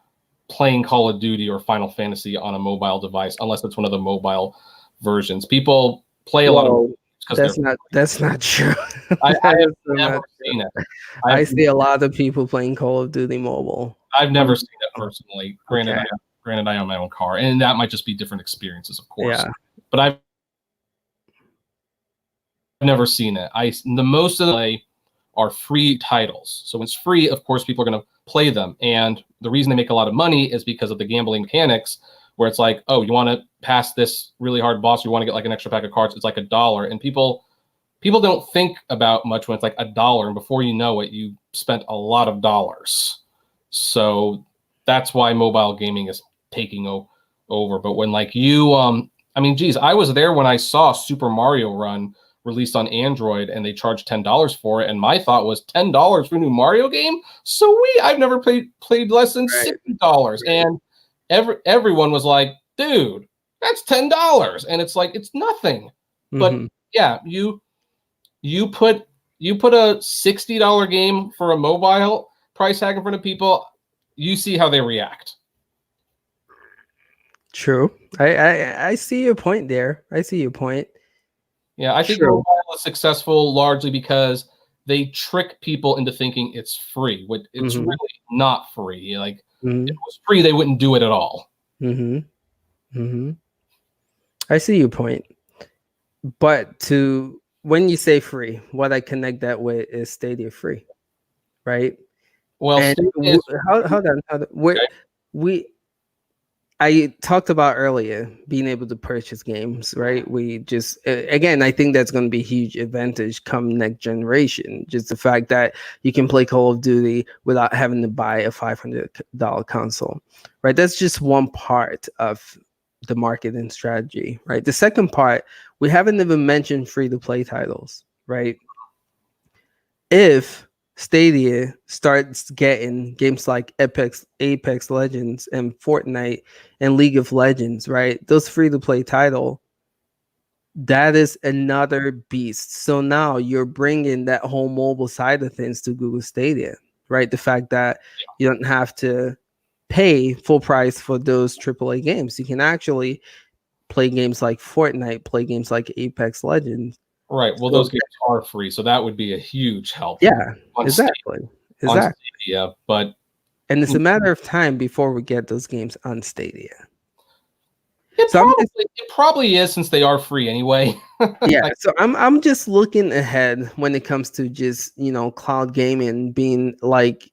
playing Call of Duty or Final Fantasy on a mobile device unless it's one of the mobile versions. People play a lot of Well, because they're. that's not true. I That have is so never not seen true. it. I I've see a lot of people playing Call of Duty mobile. I've never seen it personally. Okay. Granted, I own my own car, and that might just be different experiences, of course. Yeah. But I've never seen it. The most of the play are free titles. So when it's free, of course, people are going to play them. And the reason they make a lot of money is because of the gambling mechanics, where it's like, oh, you want to pass this really hard boss, you want to get like an extra pack of cards, it's like $1. And people don't think about much when it's like $1, and before you know it, you spent a lot of dollars. So that's why mobile gaming is taking over. But when like you, I mean, geez, I was there when I saw Super Mario Run released on Android and they charged $10 for it. And my thought was $10 for a new Mario game? Sweet. I've never played less than $60. And everyone was like, dude, that's $10. And it's like, it's nothing. But Mm-hmm. yeah, you put a $60 game for a mobile price tag in front of people, you see how they react. True. I see your point there. I see your point. Yeah, I think mobile is successful largely because they trick people into thinking it's free. It's really not free. Like, if it was free, they wouldn't do it at all. Mm-hmm. Mm-hmm. I see your point. But when you say free, what I connect that with is Stadia free, right? Well, And hold on. We I talked about earlier being able to purchase games, right? We just again, I think that's going to be a huge advantage come next generation. Just the fact that you can play Call of Duty without having to buy a $500 console, right? That's just one part of the marketing strategy, right? The second part, we haven't even mentioned free to play titles, right? If Stadia starts getting games like Apex Legends, and Fortnite and League of Legends, right? Those free to play title, that is another beast. So now you're bringing that whole mobile side of things to Google Stadia, right? The fact that you don't have to pay full price for those AAA games. You can actually play games like Fortnite, play games like Apex Legends. Right. Well, those games are free, so that would be a huge help. Yeah, exactly. Stadia, but and it's a matter of time before we get those games on Stadia. It probably is, since they are free anyway. Yeah, so I'm just looking ahead when it comes to just cloud gaming being like,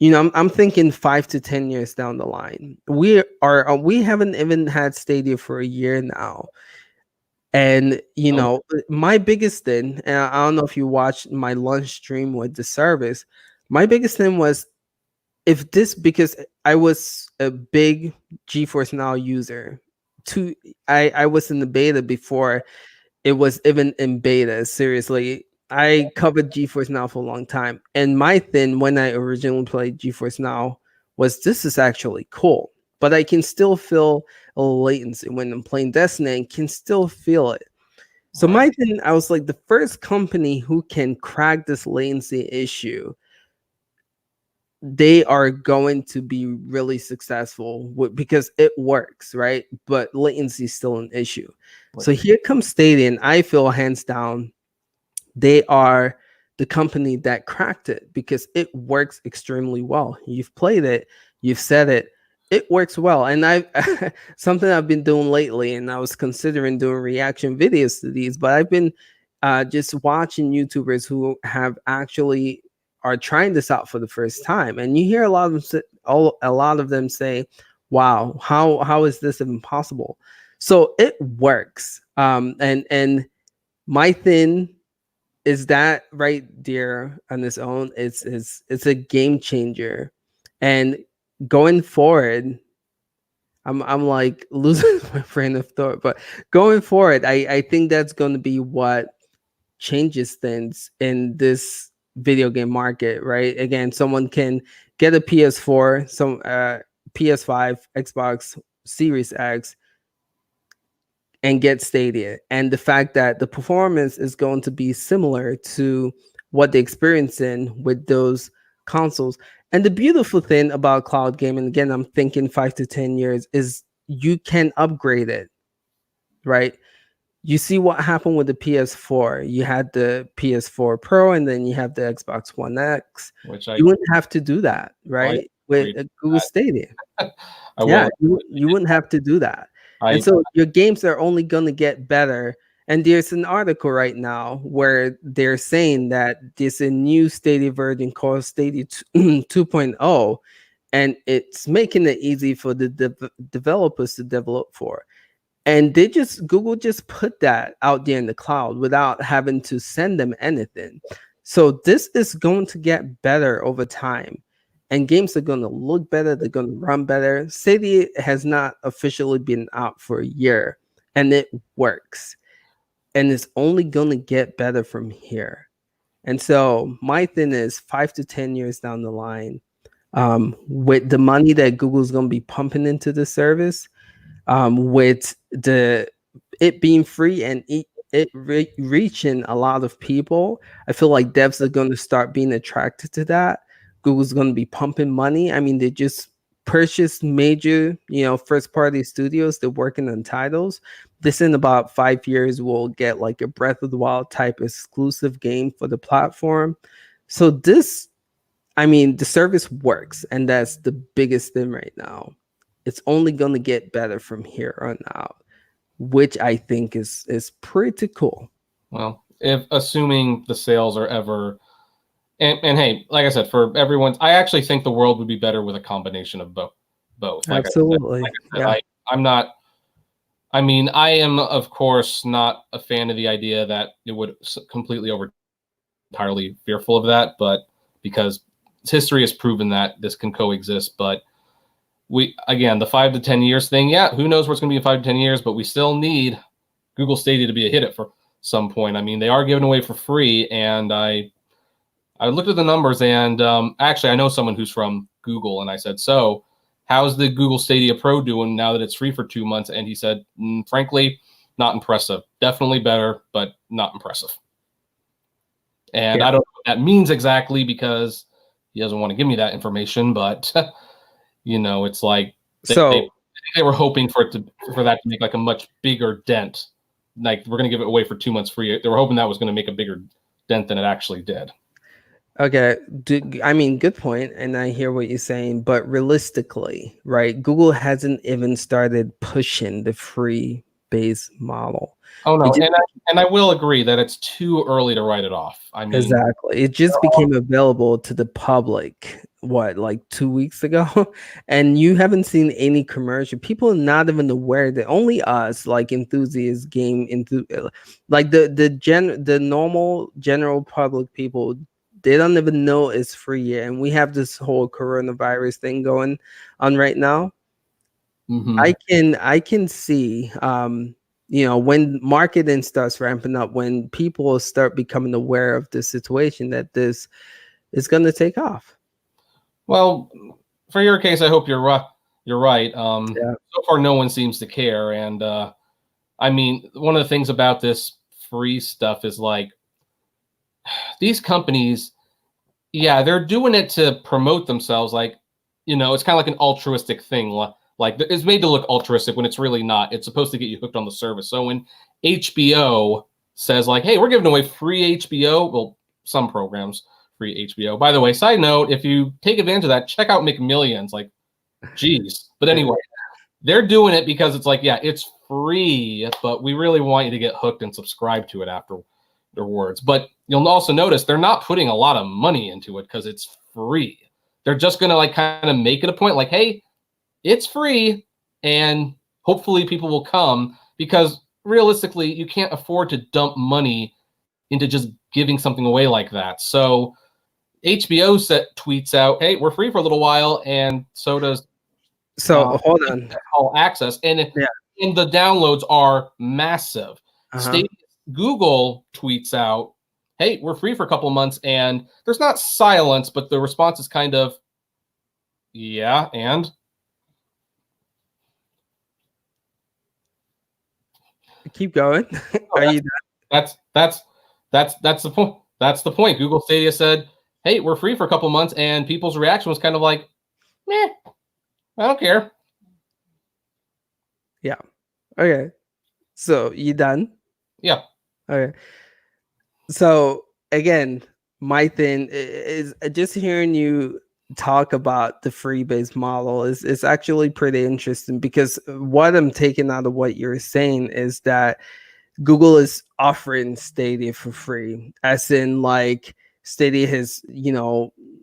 I'm thinking 5 to 10 years down the line. We haven't even had Stadia for a year now. And my biggest thing, and I don't know if you watched my lunch stream with the service, my biggest thing was, because I was a big GeForce Now user. I was in the beta before it was even in beta. Seriously, I covered GeForce Now for a long time, and my thing when I originally played GeForce Now was, this is actually cool, but I can still feel a latency when I'm playing Destiny. I can still feel it. So my thing, I was like, the first company who can crack this latency issue, they are going to be really successful because it works, right? But latency is still an issue. So here comes Stadia, and I feel hands down they are the company that cracked it because it works extremely well. You've played it, you've said it works well. And I something I've been doing lately, and I was considering doing reaction videos to these, but I've been just watching YouTubers who have actually are trying this out for the first time, and you hear a lot of them say, "Wow, how is this even possible?" So it works. And my thing is that right there on its own, it's a game changer. And going forward, I'm like losing my train of thought, but going forward, I think that's going to be what changes things in this video game market, right? Again, someone can get a PS4, some PS5, Xbox Series X, and get Stadia. And the fact that the performance is going to be similar to what they experience in with those consoles. And the beautiful thing about cloud gaming, again, I'm thinking 5 to 10 years, is you can upgrade it, right? You see what happened with the PS4. You had the PS4 Pro, and then you have the Xbox One X. which You wouldn't have to do that, I right? With agree Google Stadia. I Yeah, will. you wouldn't have to do that. And I so your games are only going to get better. And there's an article right now where they're saying that there's a new Stadia version called Stadia 2.0, and it's making it easy for the developers to develop for. And Google just put that out there in the cloud without having to send them anything. So this is going to get better over time, and games are going to look better. They're going to run better. Stadia has not officially been out for a year, and it works, and it's only going to get better from here. And so my thing is 5 to 10 years down the line, with the money that Google's going to be pumping into the service, with it being free and reaching a lot of people, I feel like devs are going to start being attracted to that. Google's going to be pumping money. I mean, they just purchased major, first party studios. They're working on titles. This in about 5 years, we'll get like a Breath of the Wild type exclusive game for the platform. So this, I mean, the service works, and that's the biggest thing right now. It's only going to get better from here on out, which I think is pretty cool. Well, if assuming the sales are ever, and hey, like I said, for everyone, I actually think the world would be better with a combination of both. Absolutely. Yeah. I'm not. I mean, I am of course not a fan of the idea that it would completely entirely fearful of that, but because history has proven that this can coexist. But again, the 5 to 10 years thing, yeah, who knows what's going to be in 5 to 10 years, but we still need Google Stadia to be a hit at for some point. I mean, they are giving away for free, and I looked at the numbers, and actually, I know someone who's from Google, and I said, so how's the Google Stadia Pro doing now that it's free for 2 months? And he said, frankly, not impressive. Definitely better, but not impressive. And yeah. I don't know what that means exactly because he doesn't want to give me that information, but it's like they were hoping for that to make like a much bigger dent. Like, we're going to give it away for 2 months free. They were hoping that was going to make a bigger dent than it actually did. Okay. I mean, good point, and I hear what you're saying, but realistically, right, Google hasn't even started pushing the free base model. Oh, no, and I will agree that it's too early to write it off. I mean, exactly. It just became available to the public, like 2 weeks ago? And you haven't seen any commercial. People are not even aware that only us, like enthusiasts, like the normal general public people, they don't even know it's free yet. And we have this whole coronavirus thing going on right now. Mm-hmm. I can see when marketing starts ramping up, when people start becoming aware of the situation, that this is going to take off. Well, for your case, I hope you're right. So far, no one seems to care. And I mean, one of the things about this free stuff is like these companies, yeah, they're doing it to promote themselves. Like, it's kind of like an altruistic thing. Like, it's made to look altruistic when it's really not. It's supposed to get you hooked on the service. So when HBO says like, hey, we're giving away free HBO, well, some programs, free HBO. By the way, side note, if you take advantage of that, check out McMillions. Like, geez. But anyway, they're doing it because it's like, yeah, it's free, but we really want you to get hooked and subscribe to it afterwards. But you'll also notice they're not putting a lot of money into it because it's free. They're just going to like kind of make it a point like, hey, it's free, and hopefully people will come, because realistically, you can't afford to dump money into just giving something away like that. So HBO tweets out, hey, we're free for a little while, and so does hold on, All Access, and the downloads are massive. Google tweets out, hey, we're free for a couple of months, and there's not silence, but the response is kind of, yeah, and? Keep going. Are you done? That's the point. That's the point. Google Stadia said, hey, we're free for a couple of months, and people's reaction was kind of like, meh, I don't care. Yeah. Okay. So you done? Yeah. Okay. So again, my thing is just hearing you talk about the free base model is actually pretty interesting, because what I'm taking out of what you're saying is that Google is offering Stadia for free, as in like Stadia has,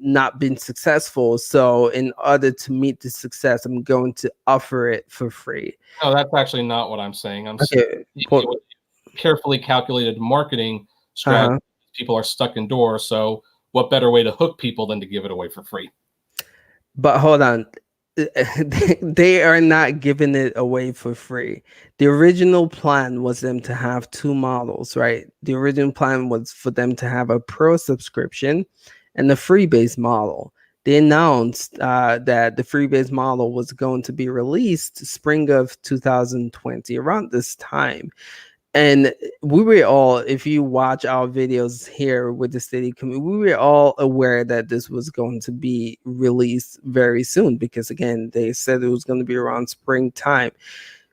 not been successful. So in order to meet the success, I'm going to offer it for free. No, that's actually not what I'm saying. I'm saying Okay. carefully calculated marketing strategy. People are stuck indoors, so what better way to hook people than to give it away for free? But hold on. They are not giving it away for free. The original plan was them to have two models, right? The original plan was for them to have a pro subscription and the free base model. They announced that the free base model was going to be released spring of 2020, around this time. And we were all, if you watch our videos here with the Stadia community, we were all aware that this was going to be released very soon, because again, they said it was going to be around springtime.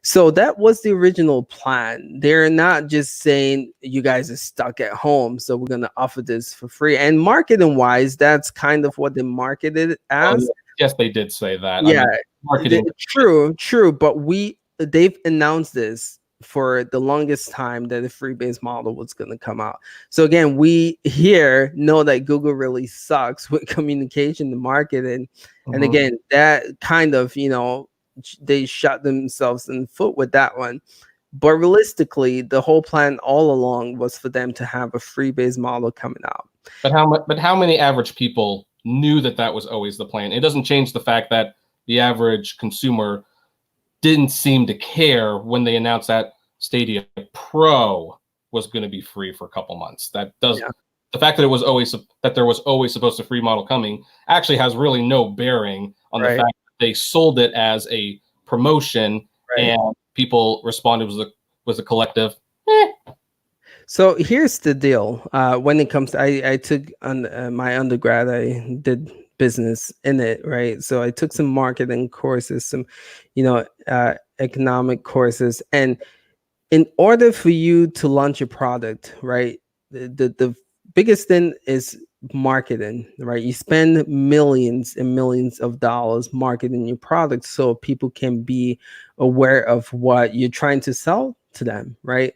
So that was the original plan. They're not just saying you guys are stuck at home, so we're going to offer this for free. And marketing wise, that's kind of what they marketed it as. Yes, they did say that. Yeah, I mean, marketing. true. But they've announced this for the longest time that the free base model was going to come out. So again, we here know that Google really sucks with communication and marketing. And again, that kind of, they shot themselves in the foot with that one. But realistically, the whole plan all along was for them to have a free base model coming out. But how many average people knew that was always the plan? It doesn't change the fact that the average consumer didn't seem to care when they announced that Stadia Pro was going to be free for a couple months. The fact that there was always supposed to free model coming actually has really no bearing on the fact that they sold it as a promotion, and people responded was a collective. So here's the deal. When it comes to, I took my undergrad, I did business in it, right? So I took some marketing courses, some, economic courses. And in order for you to launch a product, right, the biggest thing is marketing, right? You spend millions and millions of dollars marketing your product so people can be aware of what you're trying to sell to them, right?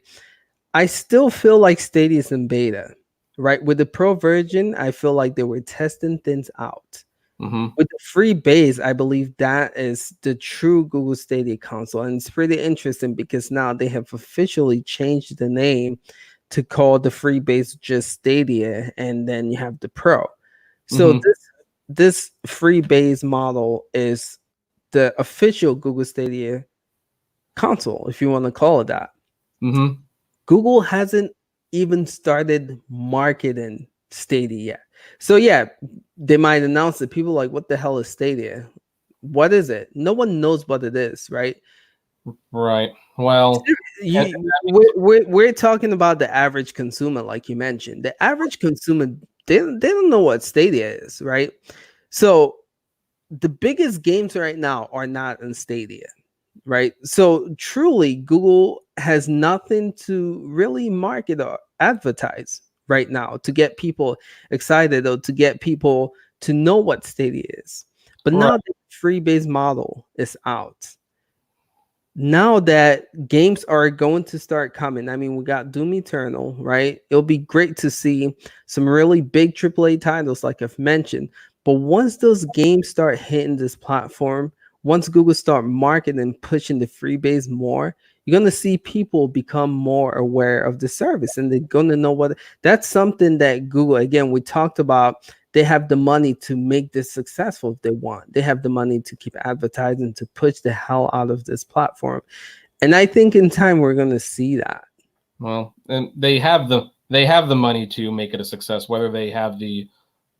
I still feel like Stadia is in beta, right? With the pro version, I feel like they were testing things out. With the free base, I believe that is the true Google Stadia console. And it's pretty interesting because now they have officially changed the name to call the free base just Stadia, and then you have the pro. So this free base model is the official Google Stadia console, if you want to call it that. Google hasn't even started marketing Stadia yet. So yeah, they might announce it. People are like, what the hell is Stadia? What is it? No one knows what it is, right? Right. Well, we're talking about the average consumer, like you mentioned. The average consumer, they don't know what Stadia is, right? So the biggest games right now are not in Stadia, right? So truly, Google has nothing to really market or advertise right now to get people excited or to get people to know what Stadia is. But now the free base model is out. Now that games are going to start coming, I mean, we got Doom Eternal, right? It'll be great to see some really big AAA titles, like I've mentioned. But once those games start hitting this platform, once Google start marketing and pushing the free base more, you're going to see people become more aware of the service, and they're going to know what that's something that Google, again, we talked about. They have the money to make this successful if they want. They have the money to keep advertising, to push the hell out of this platform. And I think in time we're going to see that. Well, and they have the they have the money to make it a success. Whether they have the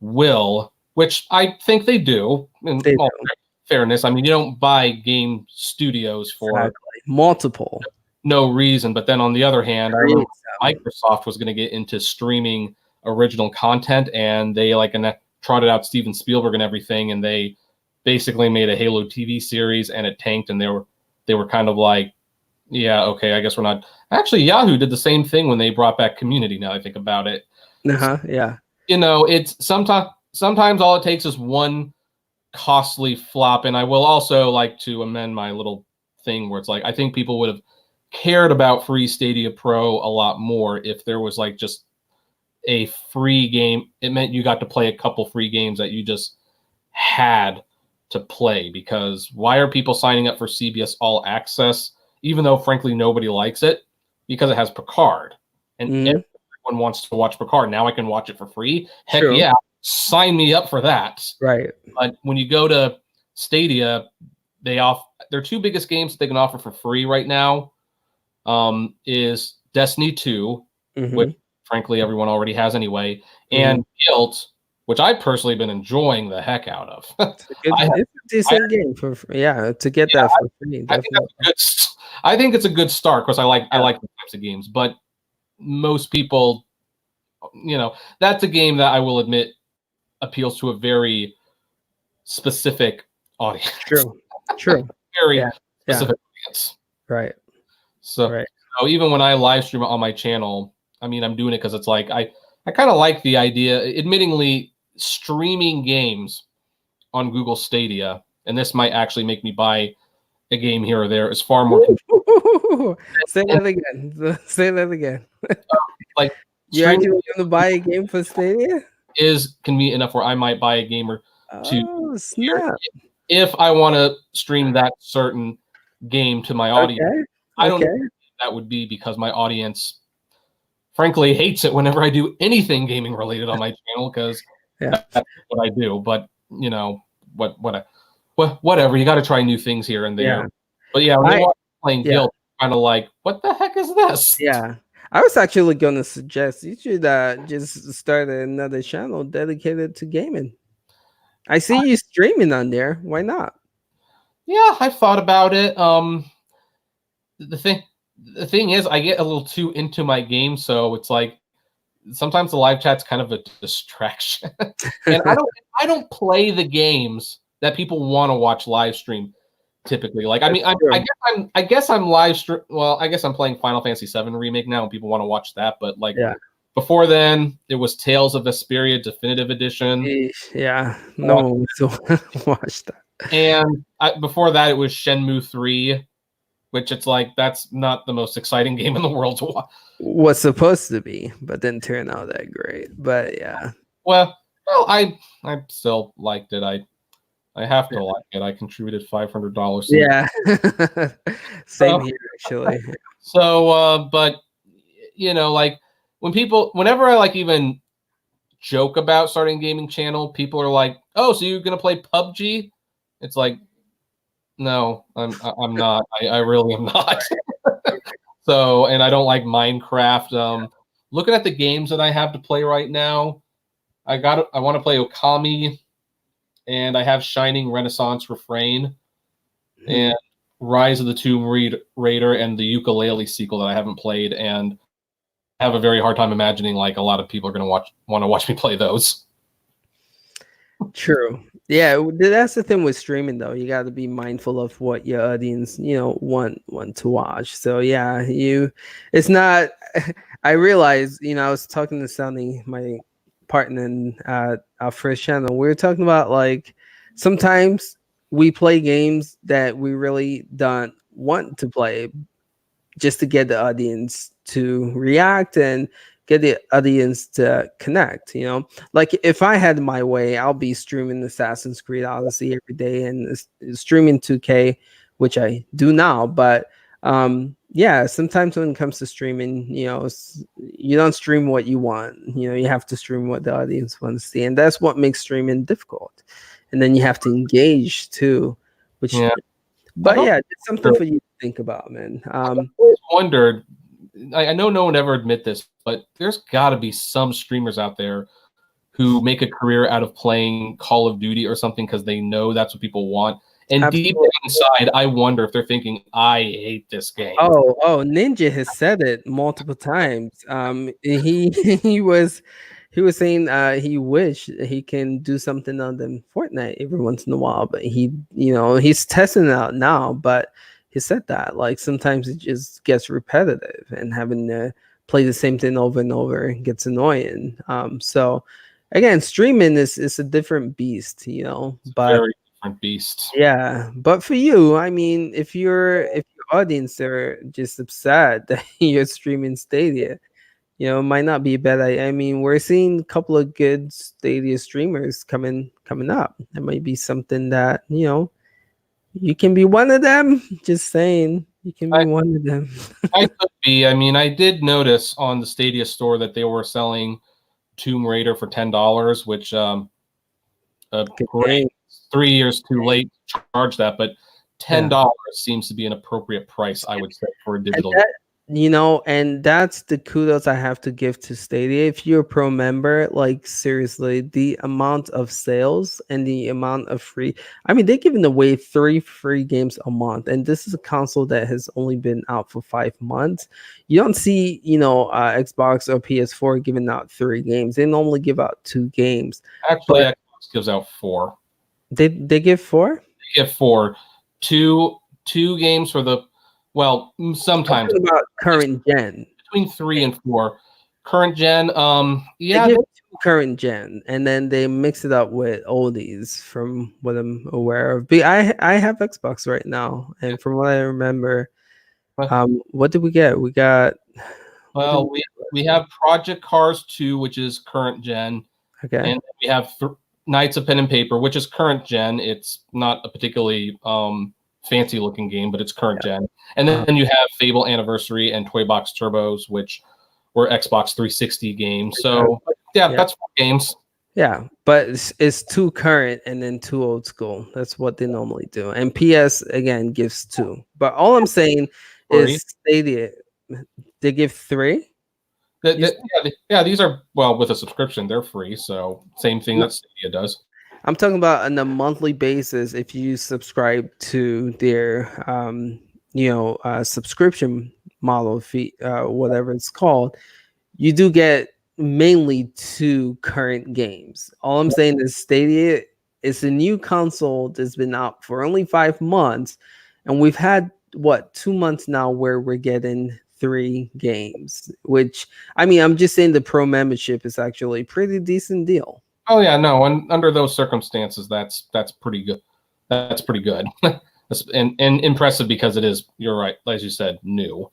will, which I think they do, in They all do. fairness. I mean, you don't buy game studios for Exactly. Multiple. no reason. But then on the other hand, I remember Create Microsoft was going to get into streaming original content, and they trotted out Steven Spielberg and everything, and they basically made a Halo TV series, and it tanked, and they were kind of like, yeah, okay, I guess we're not. Actually, Yahoo did the same thing when they brought back Community. Now I think about it, Yeah. you know, it's sometimes all it takes is one costly flop. And I will also like to amend my little thing where it's like, I think people would have cared about free Stadia Pro a lot more if there was like just a free game. It meant you got to play a couple free games that you just had to play, because why are people signing up for CBS All Access, even though frankly nobody likes it? Because it has Picard, and everyone wants to watch Picard. Now I can watch it for free. Heck True. yeah, sign me up for that. Right. But when you go to Stadia, their two biggest games that they can offer for free right now is Destiny 2, which frankly everyone already has anyway, and Guilt, which I've personally been enjoying the heck out of. It's a decent game to get that for free. I think it's a good start, because I like the types of games. But most people, you know, that's a game that I will admit appeals to a very specific audience. True. Very specific audience. Right. So even when I live stream on my channel, I mean, I'm doing it because it's like I kind of like the idea. Admittingly, streaming games on Google Stadia, and this might actually make me buy a game here or there, is far more. Say that again. Say that again. Like, you actually going to buy a game for Stadia? Is convenient enough where I might buy a game or two. Oh, snap. If I want to stream that certain game to my audience. Okay. I don't know if that would be because my audience frankly hates it whenever I do anything gaming related on my channel, because that's what I do. But you know, whatever, you got to try new things here and there. But yeah, when I was playing Guild, kind of like, what the heck is this? Yeah, I was actually going to suggest you should just start another channel dedicated to gaming. I see you streaming on there. Why not? Yeah, I thought about it. The thing is, I get a little too into my game, so it's like sometimes the live chat's kind of a distraction. And I don't play the games that people want to watch live stream typically. Like, I mean, I guess I'm live stream. Well, I guess I'm playing Final Fantasy VII Remake now, and people want to watch that. But like, before then, it was Tales of Vesperia Definitive Edition. Yeah, no one watched that. And before that, it was Shenmue 3, which it's like, that's not the most exciting game in the world to watch. Was supposed to be, but didn't turn out that great. But yeah. Well, I still liked it. I have to like it. I contributed $500. Yeah. Same here, actually. So, but you know, like whenever I like even joke about starting a gaming channel, people are like, "Oh, so you're gonna play PUBG?" It's like, no, I'm not. I really am not. So, and I don't like Minecraft. Looking at the games that I have to play right now, I want to play Okami, and I have Shining Renaissance Refrain, and Rise of the Tomb Raider, and the Yooka-Laylee sequel that I haven't played, and I have a very hard time imagining like a lot of people are going to want to watch me play those. True. Yeah, that's the thing with streaming, though. You got to be mindful of what your audience, want to watch. So yeah, it's not. I realized, I was talking to Sunny, my partner in our first channel. We were talking about like sometimes we play games that we really don't want to play, just to get the audience to react and get the audience to connect. Like if I had my way, I'll be streaming Assassin's Creed Odyssey every day and streaming 2K, which I do now. But yeah, sometimes when it comes to streaming, you don't stream what you want. You have to stream what the audience wants to see, and that's what makes streaming difficult. And then you have to engage too, which. Yeah. But yeah, it's something for you to think about, man. I always wondered, I know no one ever admit this, but there's got to be some streamers out there who make a career out of playing Call of Duty or something because they know that's what people want. And Absolutely. deep down inside, I wonder if they're thinking, I hate this game. Oh, Ninja has said it multiple times. He he was saying he wish he can do something on them Fortnite every once in a while, but he's testing it out now. But he said that like sometimes it just gets repetitive and having to play the same thing over and over gets annoying. So again, streaming is a different beast, but very different beast. yeah, but for you, I mean, if your audience are just upset that you're streaming Stadia, it might not be a bad idea. I mean, we're seeing a couple of good Stadia streamers coming up. That might be something that you can be one of them. Just saying, you can be one of them. I could be. I mean, I did notice on the Stadia store that they were selling Tomb Raider for $10, which great. 3 years too late to charge that, but $10 seems to be an appropriate price, I would say, for a digital. And that's the kudos I have to give to Stadia. If you're a pro member, like seriously, the amount of sales and the amount of free, I mean, they're giving away 3 free games a month, and this is a console that has only been out for 5 months. You don't see, Xbox or PS4 giving out 3 games. They normally give out 2 games. Actually, Xbox gives out 4. They give 4? They give 4. Two games for the. Well, sometimes about current gen. Between 3 and 4. Current gen, yeah. They give 2 current gen, and then they mix it up with oldies from what I'm aware of. But I have Xbox right now, and from what I remember, what did we get? We got we have Project Cars 2, which is current gen. Okay. And we have Knights of Pen and Paper, which is current gen. It's not a particularly fancy looking game, but it's current gen. And then you have Fable Anniversary and Toy Box Turbos, which were Xbox 360 games. So that's 4 games. Yeah, but it's 2 current and then 2 old school. That's what they normally do. And PS again gives 2. But all I'm saying is Stadia, they give 3. These are, well, with a subscription, they're free. So same thing that Stadia does. I'm talking about on a monthly basis. If you subscribe to their, subscription model fee, whatever it's called, you do get mainly 2 current games. All I'm saying is Stadia is a new console that's been out for only 5 months, and we've had 2 months now where we're getting 3 games. Which, I mean, I'm just saying the pro membership is actually a pretty decent deal. Oh yeah, no, and under those circumstances, that's pretty good. That's pretty good, and impressive because it is. You're right, as you said, new.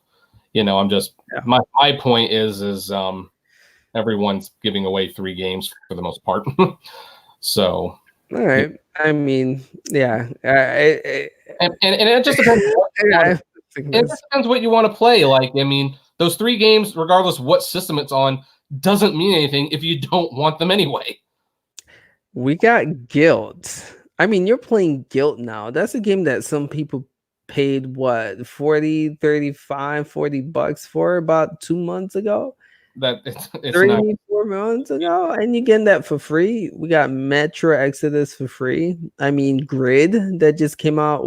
I'm just my point is everyone's giving away 3 games for the most part. So all right, I mean, yeah, and it just depends. It depends what you want to play. Like, I mean, those 3 games, regardless of what system it's on, doesn't mean anything if you don't want them anyway. We got Guild. I mean, you're playing Guild now. That's a game that some people paid what, 40, 35, $40 for about 2 months ago. That it's 4 months ago, and you're getting that for free. We got Metro Exodus for free. I mean, Grid that just came out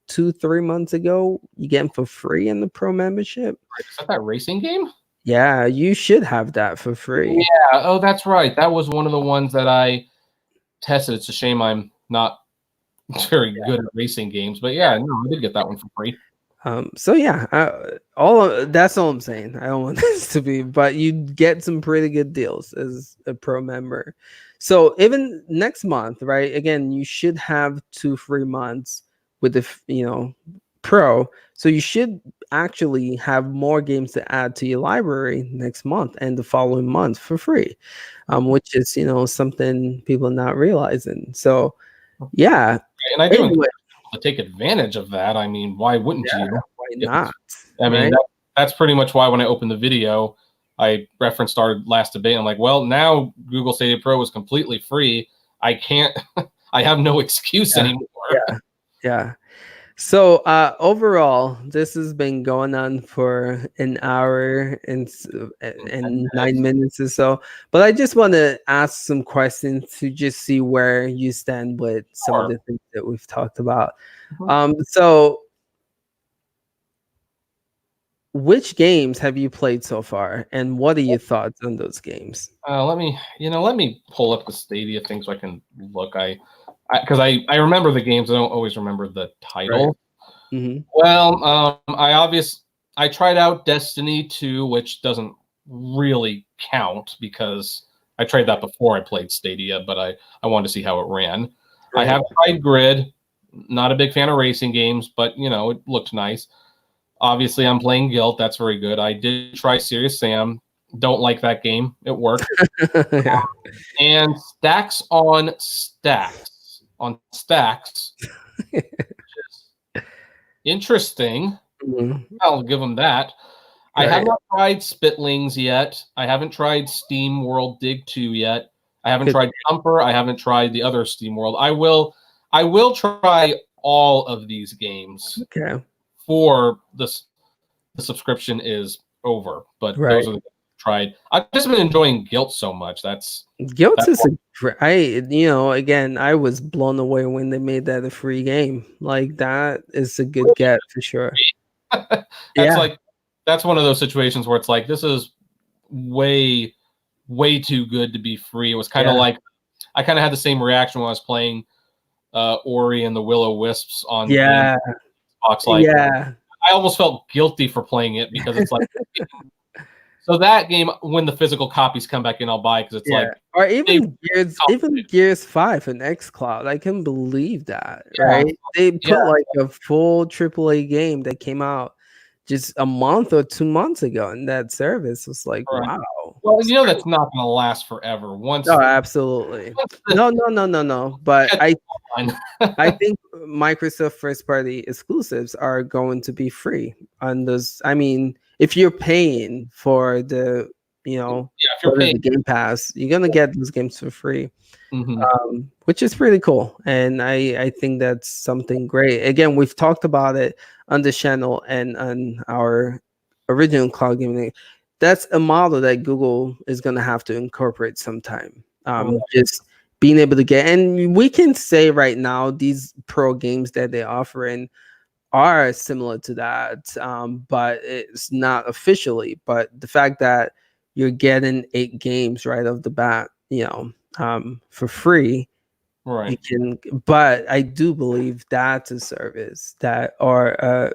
2-3 months ago. You getting for free in the pro membership. Is that racing game? Yeah, you should have that for free. Yeah. Oh, that's right. That was one of the ones that I tested. It's a shame I'm not very good at racing games, but yeah, no, I did get that one for free. So yeah, that's all I'm saying. I don't want this to be, but you get some pretty good deals as a pro member. So even next month, right? Again, you should have 2 free months with the pro. So you should actually have more games to add to your library next month and the following month for free, which is something people are not realizing. So yeah, and I do to take advantage of that. I mean, why wouldn't you? Why not? I mean, that's pretty much why when I opened the video, I referenced our last debate. I'm like, well, now Google Stadia Pro is completely free. I can't. I have no excuse anymore. Yeah. So overall, this has been going on for an hour and 9 minutes or so. But I just want to ask some questions to just see where you stand with some of Sure. the things that we've talked about. Mhm. So which games have you played so far, and what are your thoughts on those games? Let me pull up the Stadia thing so I can look. Because I remember the games. I don't always remember the Right. title. Hmm. Well, I tried out Destiny 2, which doesn't really count because I tried that before I played Stadia, but I wanted to see how it ran. I Right. have tried Grid. Not a big fan of racing games, but it looked nice. Obviously, I'm playing Guilt. That's very good. I did try Serious Sam. Don't like that game. It worked. Yeah. And Stacks, interesting. Mhm. I'll give them that. I have Right. not tried Spitlings yet. I haven't tried Steam World Dig 2 yet. I haven't Good. tried Jumper. I haven't tried the other Steam World. I will try all of these games Okay. for this the subscription is over. But Right. those are the tried. I've just been enjoying Guilt so much. Guilt That's is again, I was blown away when they made that a free game. Like that is a good get for sure. that's Yeah. like that's one of those situations where it's like this is way way too good to be free. It was kind of Yeah. like I kind of had the same reaction when I was playing Ori and the Will-O-Wisps on Game Yeah. Xbox. Like Yeah. I almost felt guilty for playing it because it's like so that game when the physical copies come back in, I'll buy because it's Yeah. like Or they even Gears 5 and xCloud. I can believe that, yeah right? They yeah put like a full AAA game that came out just a month or 2 months ago, and that service was like, right. wow. Well, that's not going to last forever. No, absolutely. Once the No, no, no, no, no. But catch on. I think Microsoft first party exclusives are going to be free on those. I mean, if you're paying for the, Yeah, if you're whether paying. the Game Pass, you're gonna get those games for free, Mhm. which is pretty cool. And I think that's something great. Again, we've talked about it on the channel and on our original cloud gaming. That's a model that Google is gonna have to incorporate sometime. Just being able to get, and we can say right now these pro games that they're offering are similar to that, but it's not officially. But the fact that you're getting 8 games right off the bat, for free, you Right. can. But I do believe that's a service that, or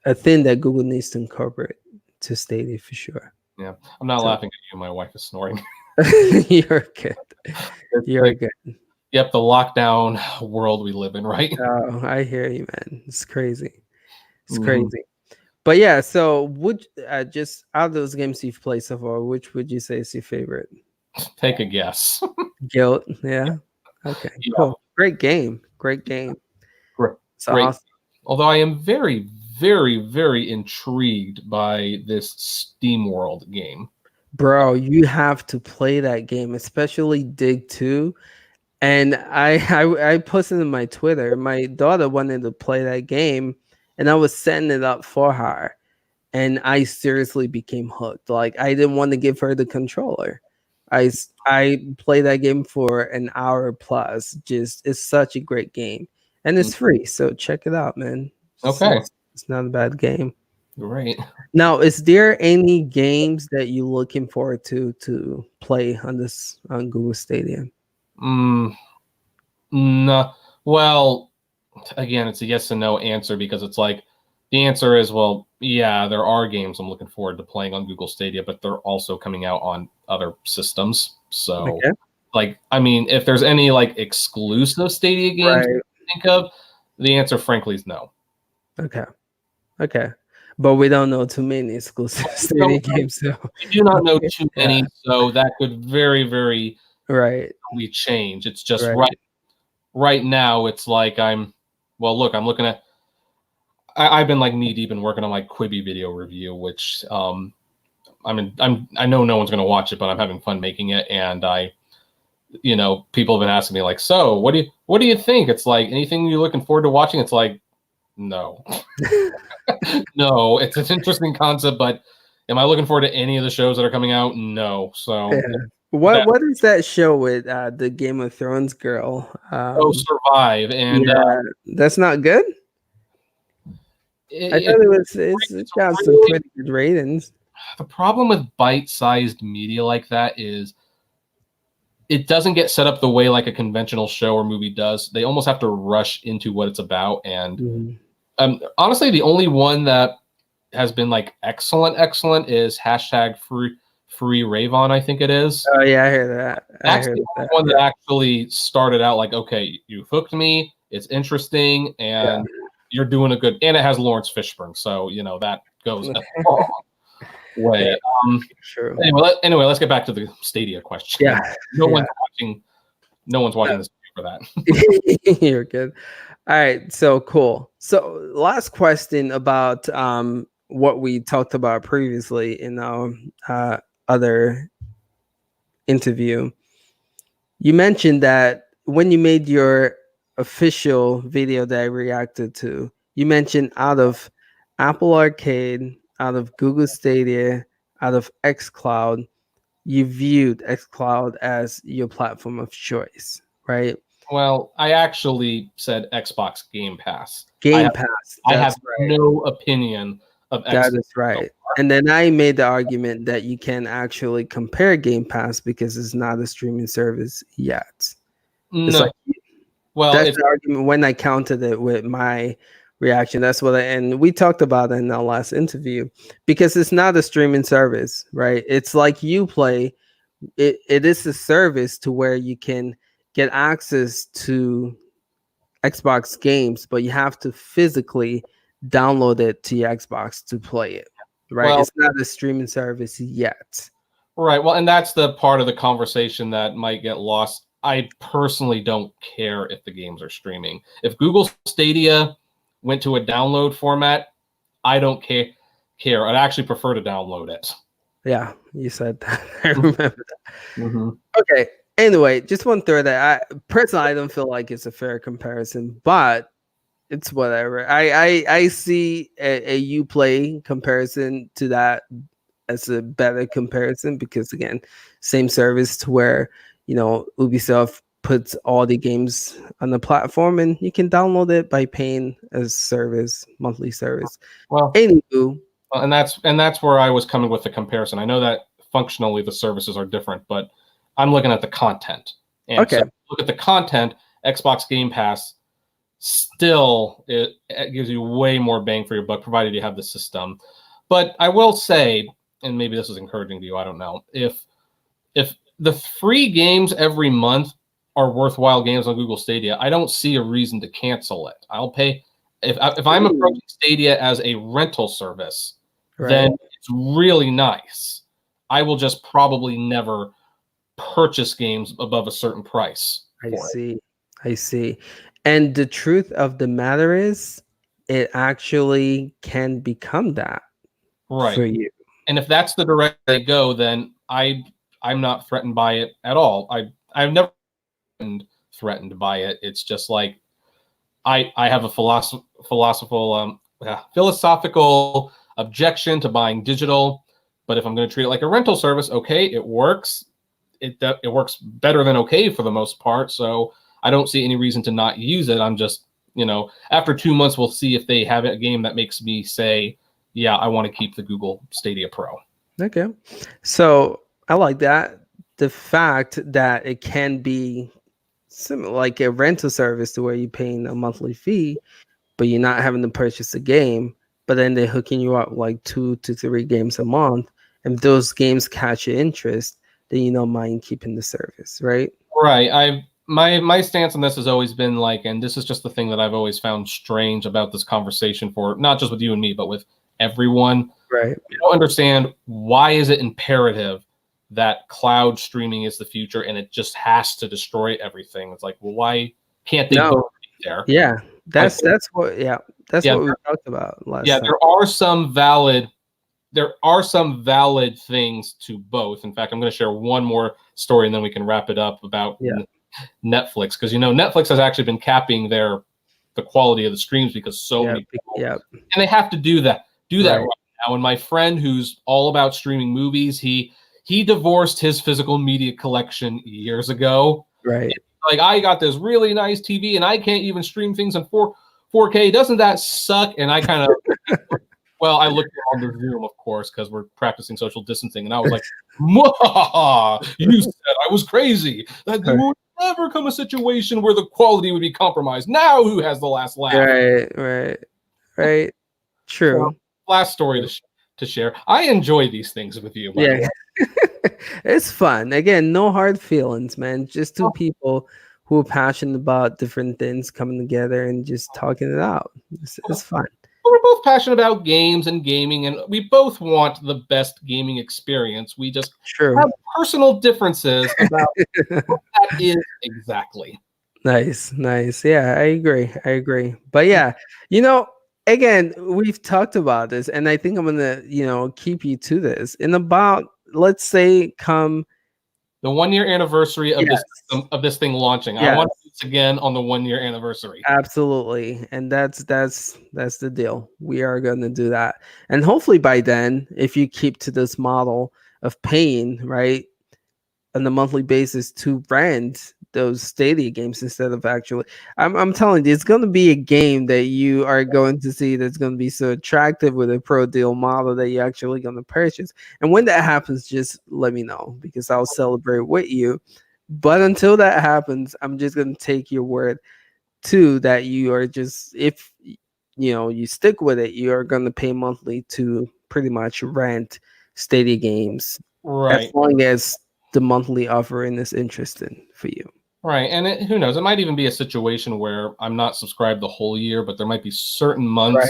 a thing that Google needs to incorporate to Stadia for sure. Yeah. I'm not So laughing at you. My wife is snoring. you're good. It's You're like, good. yep, the lockdown world we live in, right? Oh, I hear you, man. It's crazy. It's Mhm. crazy. But yeah, so would just out of those games you've played so far, which would you say is your favorite? Take a guess. Guilt. Yeah. Okay. Yeah. Cool. Great game. Great game. Great. It's Great. awesome, Although I am very, very, very intrigued by this Steam World game. bro. You have to play that game, especially Dig 2. And I posted in my Twitter. My daughter wanted to play that game, and I was setting it up for her. And I seriously became hooked. Like I didn't want to give her the controller. I played that game for an hour plus. Just it's such a great game, and Mm. it's free. So check it out, man. Okay. It's not a bad game. Great. Now, is there any games that you're looking forward to play on this on Google Stadium? Mm, no. Well, again, it's a yes and no answer because it's like the answer is well, yeah, there are games I'm looking forward to playing on Google Stadia, but they're also coming out on other systems. So, Okay, like, I mean, if there's any like exclusive Stadia games right. to think of, the answer, frankly, is no. Okay, okay. But we don't know too many exclusive So Stadia games, so we do not know too yeah, many, so that could very, very right, we change. It's just right. right now. It's like well, look, I'm looking at. I've been like knee deep in working on my Quibi video review, which I know no one's going to watch it, but I'm having fun making it, and people have been asking me like, so what do you think? It's like anything you're looking forward to watching. It's like No. No, it's an interesting concept, but am I looking forward to any of the shows that are coming out? No. So Yeah. What is that show with the Game of Thrones girl? Survive, and Yeah, that's not good. I it, thought it got some really, pretty good ratings. the problem with bite-sized media like that is it doesn't get set up the way like a conventional show or movie does. They almost have to rush into what it's about, and honestly, the only one that has been like excellent is hashtag free Ravon, I think it is. Oh yeah, I heard that. That's the only one that actually started out like, okay, you hooked me, it's interesting, and you're doing a good, and it has Lawrence Fishburne, so you know that goes a long way. True. Anyway, let's get back to the Stadia question. Yeah. No one's watching this for that. You're good. All right, so cool. So last question about what we talked about previously in our other interview. You mentioned that when you made your official video that I reacted to, you mentioned out of Apple Arcade, out of Google Stadia, out of xCloud, you viewed xCloud as your platform of choice, right? Well, I actually said Xbox Game Pass. Game Pass. I have no opinion of Xbox. That is right. And then I made the argument that you can actually compare Game Pass because it's not a streaming service yet. No. That's the argument when I counted it with my reaction. That's what and we talked about it in our last interview because it's not a streaming service, right? It's like Uplay. It is a service to where you can get access to Xbox games, but you have to physically download it to your Xbox to play it, right? Well, it's not a streaming service yet. Right. Well, and that's the part of the conversation that might get lost. I personally don't care if the games are streaming. If Google Stadia went to a download format, I don't care. I'd actually prefer to download it. Yeah, you said that. I remember that. Okay. Anyway, just want to throw that. Personally, I don't feel like it's a fair comparison, but it's whatever. I see a Uplay comparison to that as a better comparison because again, same service to where Ubisoft puts all the games on the platform and you can download it by paying a service, monthly service. Well, anywho, and that's where I was coming with the comparison. I know that functionally the services are different, but I'm looking at the content. And so look at the content, Xbox Game Pass still it gives you way more bang for your buck, provided you have the system. But I will say, and maybe this is encouraging to you, I don't know, if the free games every month are worthwhile games on Google Stadia, I don't see a reason to cancel it. I'll pay if I'm approaching Stadia as a rental service, then it's really nice. I will just probably never purchase games above a certain price. I see. And the truth of the matter is, it actually can become that for you. And if that's the direction they go, then I'm not threatened by it at all. I've never been threatened by it. It's just like I have a philosophical objection to buying digital. But if I'm going to treat it like a rental service, okay, it works. It works better than okay for the most part. So I don't see any reason to not use it. I'm just, after 2 months, we'll see if they have a game that makes me say, yeah, I want to keep the Google Stadia Pro. Okay. So I like that. The fact that it can be similar, like a rental service to where you're paying a monthly fee, but you're not having to purchase a game, but then they're hooking you up like 2 to 3 games a month. And if those games catch your interest, then you don't mind keeping the service, right? Right. My stance on this has always been like, and this is just the thing that I've always found strange about this conversation for not just with you and me, but with everyone. Right. I don't understand why is it imperative that cloud streaming is the future and it just has to destroy everything. It's like, well, why can't they both be there? Yeah, that's what we talked about last time. There are some valid things to both. In fact, I'm going to share one more story and then we can wrap it up about Netflix, because Netflix has actually been capping their the quality of the streams because so many people, and they have to do that right now. And my friend who's all about streaming movies, he divorced his physical media collection years ago. Right. Like, I got this really nice TV and I can't even stream things in 4K. Doesn't that suck? And I kind of, well, I looked on the Zoom, of course, because we're practicing social distancing. And I was like, you said I was crazy. That there would never come a situation where the quality would be compromised. Now who has the last laugh? Right. True. So, last story to share. I enjoy these things with you. By the way. It's fun. Again, no hard feelings, man. Just two people who are passionate about different things coming together and just talking it out. It's fun. We're both passionate about games and gaming, and we both want the best gaming experience. We just have personal differences about what that is exactly. Nice. Yeah, I agree. But yeah, again, we've talked about this, and I think I'm gonna, keep you to this. In about, let's say, come the 1 year anniversary of this thing launching. I want to do this again on the 1 year anniversary. Absolutely. And that's the deal. We are gonna do that. And hopefully by then, if you keep to this model of paying, right, on a monthly basis to rent those Stadia games instead of actually, I'm telling you, it's going to be a game that you are going to see that's going to be so attractive with a pro deal model that you're actually going to purchase. And when that happens, just let me know because I'll celebrate with you. But until that happens, I'm just going to take your word too that you are just, if you stick with it, you are going to pay monthly to pretty much rent Stadia games, right? As long as the monthly offering is interesting for you. Right. And who knows? It might even be a situation where I'm not subscribed the whole year, but there might be certain months,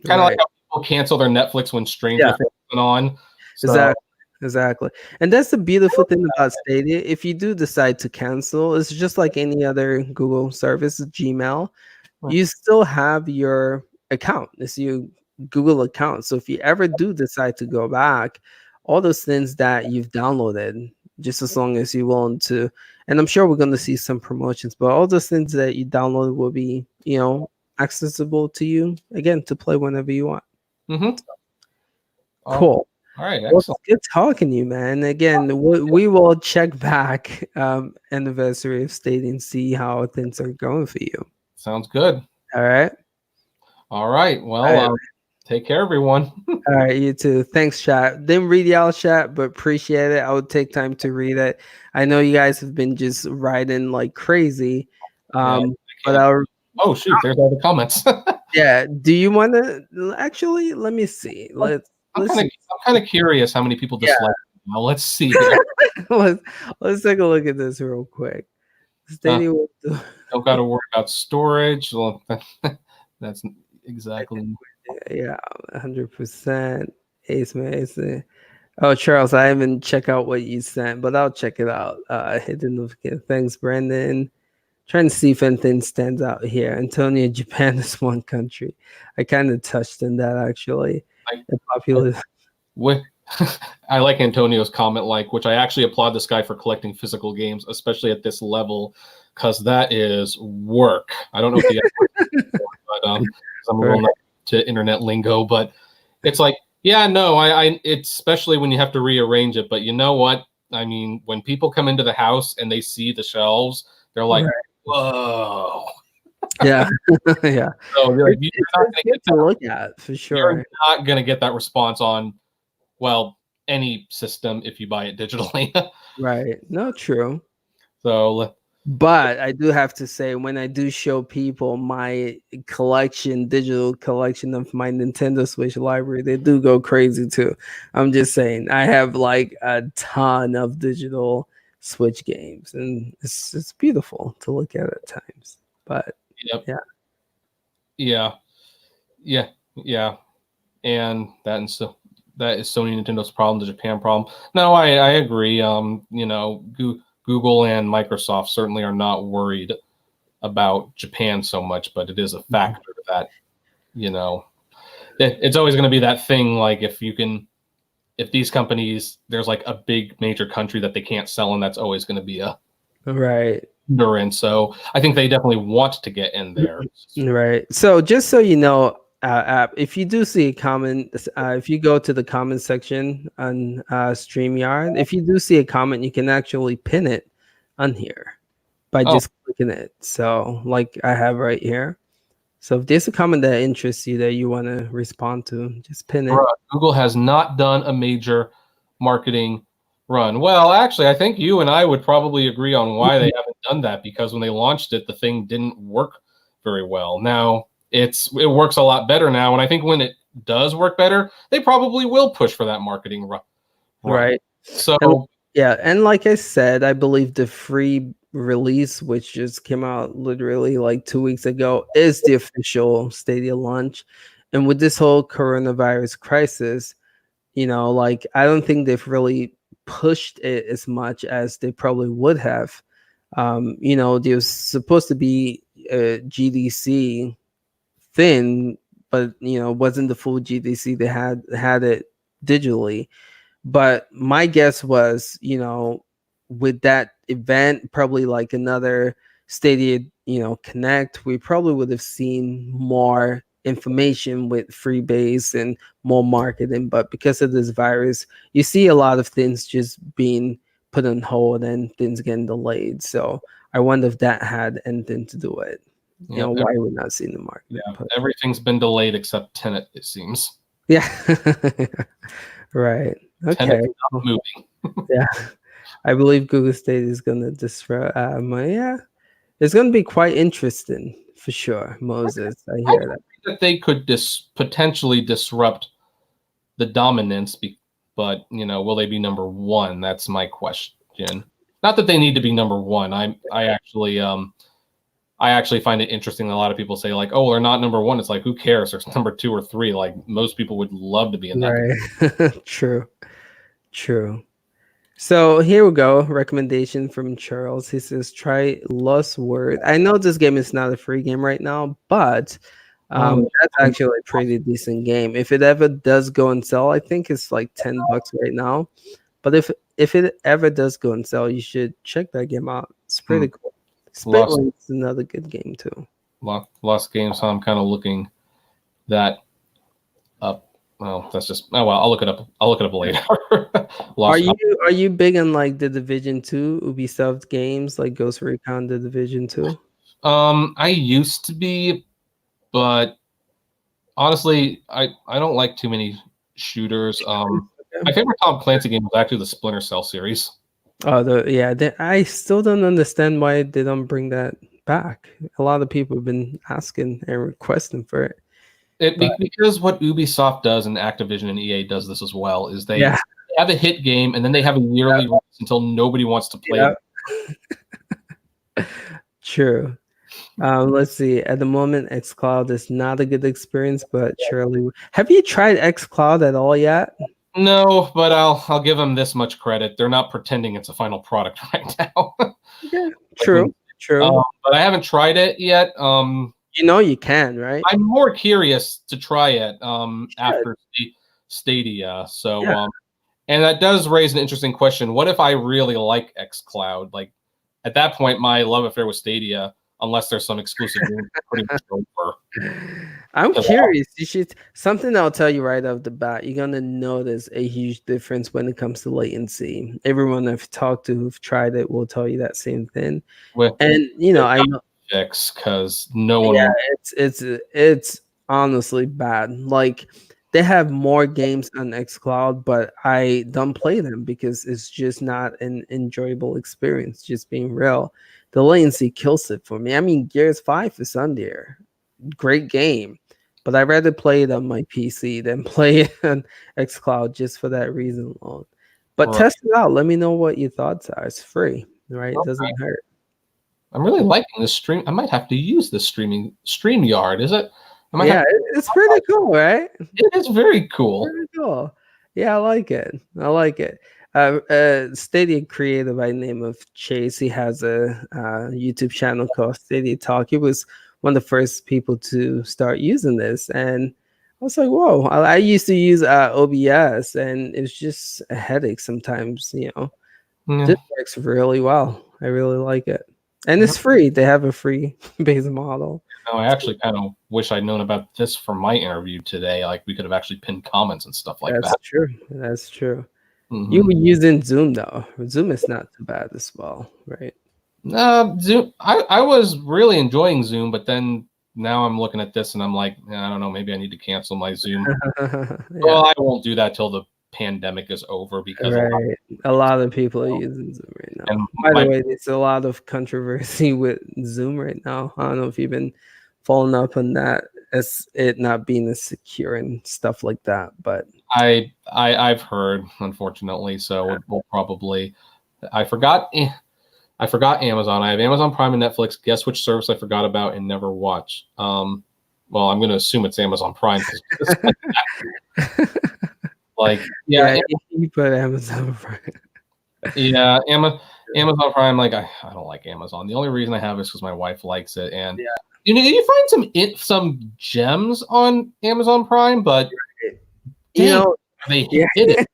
kind of like how people cancel their Netflix when Stranger Things went on. So. Exactly. And that's the beautiful thing about Stadia. If you do decide to cancel, it's just like any other Google service, Gmail. You still have your account. It's your Google account. So if you ever do decide to go back, all those things that you've downloaded, just as long as you want to, and I'm sure we're going to see some promotions, but all those things that you downloaded will be, accessible to you again to play whenever you want. Cool. All right, excellent. Well, good talking to you, man. Again, we will check back anniversary of Stadia and see how things are going for you. Sounds good. All right. Well, take care, everyone. All right, you too. Thanks, chat. Didn't read y'all chat, but appreciate it. I would take time to read it. I know you guys have been just writing like crazy. But oh shoot, there's all the comments. Yeah. Do you want to actually? Let me see. I'm kind of curious how many people dislike it now. Let's see. let's take a look at this real quick. Stadia don't got to worry about storage. Well, that's exactly. Yeah, 100%. Ace Mason. Oh, Charles, I haven't checked out what you sent, but I'll check it out. Hit the notification. Thanks, Brandon. Trying to see if anything stands out here. Antonio, Japan is one country. I kind of touched on that actually. I like Antonio's comment, which I actually applaud this guy for collecting physical games, especially at this level, because that is work. I don't know if but I'm a little not to internet lingo, but it's like, it's especially when you have to rearrange it. But you know what? I mean, when people come into the house and they see the shelves, they're like, whoa. Yeah. Yeah. So you're not going to get to look at for sure. You're not going to get that response on, any system if you buy it digitally. Right. No, true. So, but I do have to say, when I do show people my digital collection of my Nintendo Switch library, they do go crazy too. I'm just saying, I have like a ton of digital Switch games, and it's beautiful to look at times. But yeah, and that is Sony Nintendo's problem, the Japan problem. No, I agree. Google and Microsoft certainly are not worried about Japan so much, but it is a factor that, it's always going to be that thing. Like if these companies, there's like a big major country that they can't sell, and that's always going to be right. they're in. So I think they definitely want to get in there. Right. So just so you know, if you do see a comment, if you go to the comment section on StreamYard, if you do see a comment, you can actually pin it on here by Oh, just clicking it. So like I have right here. So if there's a comment that interests you that you want to respond to, just pin it. Google has not done a major marketing run. Well, actually, I think you and I would probably agree on why they haven't done that, because when they launched it, the thing didn't work very well. Now it works a lot better now, and I think when it does work better, they probably will push for that marketing run. Right. So And yeah, and like I said, I believe the free release, which just came out literally like 2 weeks ago, is the official Stadia launch. And with this whole coronavirus crisis, like I don't think they've really pushed it as much as they probably would have. There's supposed to be a GDC thing, but wasn't the full GDC. They had it digitally. But my guess was, with that event, probably like another Stadia, Connect, we probably would have seen more information with Freebase and more marketing. But because of this virus, you see a lot of things just being put on hold and things getting delayed. So I wonder if that had anything to do with it. Why we're not seeing the market. Yeah, everything's been delayed except Tenet, it seems. Yeah. Right. Okay. Moving. Yeah. I believe Google State is going to disrupt. Yeah, it's going to be quite interesting for sure. Moses, I hear that they could potentially disrupt the dominance, but will they be number one? That's my question. Not that they need to be number one. I actually find it interesting that a lot of people say like, oh, they're not number one. It's like, who cares? There's number 2 or 3. Like most people would love to be in that. Right. True. So here we go. Recommendation from Charles. He says, try Lost Word. I know this game is not a free game right now, but that's actually a pretty decent game. If it ever does go and sell, I think it's like $10 right now. But if it ever does go and sell, you should check that game out. It's pretty cool. Spitlink's another good game too. Lost games. So I'm kind of looking that up. Well, that's just I'll look it up. I'll look it up later. Are you big on like the Division 2 Ubisoft games like Ghost Recon, the Division 2? I used to be, but honestly, I don't like too many shooters. My favorite Tom Clancy game was actually the Splinter Cell series. I still don't understand why they don't bring that back. A lot of people have been asking and requesting for it. Because what Ubisoft does and Activision and EA does this as well is they have a hit game and then they have a yearly release until nobody wants to play it. True. Let's see. At the moment, xCloud is not a good experience, but surely. Have you tried xCloud at all yet? No, but I'll give them this much credit. They're not pretending it's a final product right now. Yeah, true. But I haven't tried it yet. You can, right? I'm more curious to try it after Stadia. So, and that does raise an interesting question. What if I really like xCloud? Like, at that point, my love affair with Stadia, unless there's some exclusive game, pretty much over. I'm curious. Something I'll tell you right off the bat. You're gonna notice a huge difference when it comes to latency. Everyone I've talked to who've tried it will tell you that same thing. And I know because no one. Yeah, it's honestly bad. Like they have more games on xCloud, but I don't play them because it's just not an enjoyable experience. Just being real, the latency kills it for me. I mean, Gears 5 is on there, great game, but I'd rather play it on my PC than play it on xCloud just for that reason alone. But test it out. Let me know what your thoughts are. It's free, right? It doesn't hurt. I'm really liking this stream. I might have to use this StreamYard. Is it? It's pretty cool, right? It is very cool. Pretty cool. Yeah, I like it. Stadia creator by the name of Chase. He has a YouTube channel called Stadia Talk. He was one of the first people to start using this, and I was like, "Whoa!" I used to use OBS, and it's just a headache sometimes. This works really well. I really like it. And it's free. They have a free base model. No, I actually kind of wish I'd known about this for my interview today. Like we could have actually pinned comments and stuff like That's that. true. That's true. You Mm-hmm. were using Zoom though. Zoom is not too bad as well, right? Zoom. I was really enjoying Zoom, but then now I'm looking at this and I'm like, I don't know, maybe I need to cancel my Zoom. Yeah. Well, I won't do that till the pandemic is over because Right. A lot of people are using Zoom right now. and By the way, there's a lot of controversy with Zoom right now. I don't know if you've been following up on that, as it not being as secure and stuff like that. But I've heard, unfortunately, so we'll probably. I forgot. I forgot Amazon. I have Amazon Prime and Netflix. Guess which service I forgot about and never watch? Well, I'm going to assume it's Amazon Prime. Like, yeah, you put Amazon Prime. yeah, Amazon Prime. Like, I don't like Amazon. The only reason I have is because my wife likes it, and you find some gems on Amazon Prime, but dang, they hit it.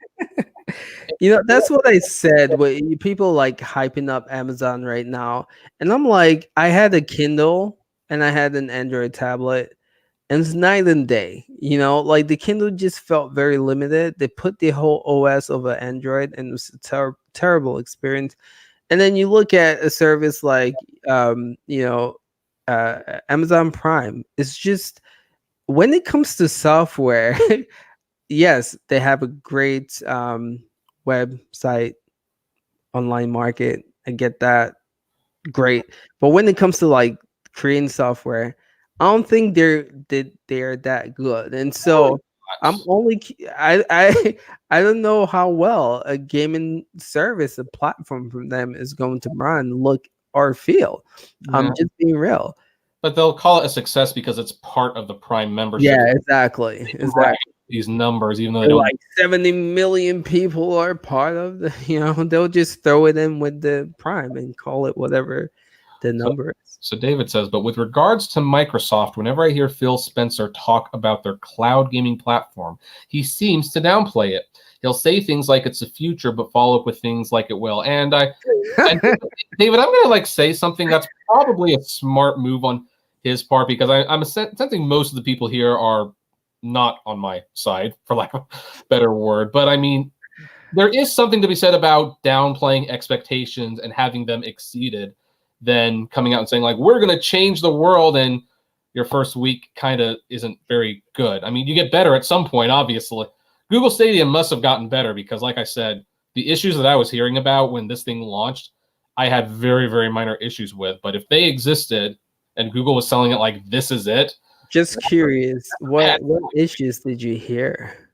That's what I said. People like hyping up Amazon right now, and I'm like, I had a Kindle and I had an Android tablet, and it's night and day. Like the Kindle just felt very limited. They put the whole OS over Android, and it was a terrible experience. And then you look at a service like, Amazon Prime. It's just, when it comes to software, yes, they have a great website, online market. I get that, great. But when it comes to like creating software, I don't think they're that good. And so I'm only I don't know how well a gaming service, a platform from them is going to run, look, or feel. I'm just being real. But they'll call it a success because it's part of the Prime membership. Yeah, exactly. These numbers, even though they don't, like 70 million people are part of the, they'll just throw it in with the Prime and call it whatever the number is. So David says, but with regards to Microsoft, whenever I hear Phil Spencer talk about their cloud gaming platform, he seems to downplay it. He'll say things like it's the future, but follow up with things like it will. And David, I'm going to say something that's probably a smart move on his part, because I'm sensing most of the people here are not on my side, for lack of a better word. But I mean, there is something to be said about downplaying expectations and having them exceeded, than coming out and saying, like, we're going to change the world, and your first week kind of isn't very good. I mean, you get better at some point, obviously. Google Stadia must have gotten better because, like I said, the issues that I was hearing about when this thing launched, I had very, very minor issues with. But if they existed and Google was selling it like this is it. Just curious, what issues did you hear?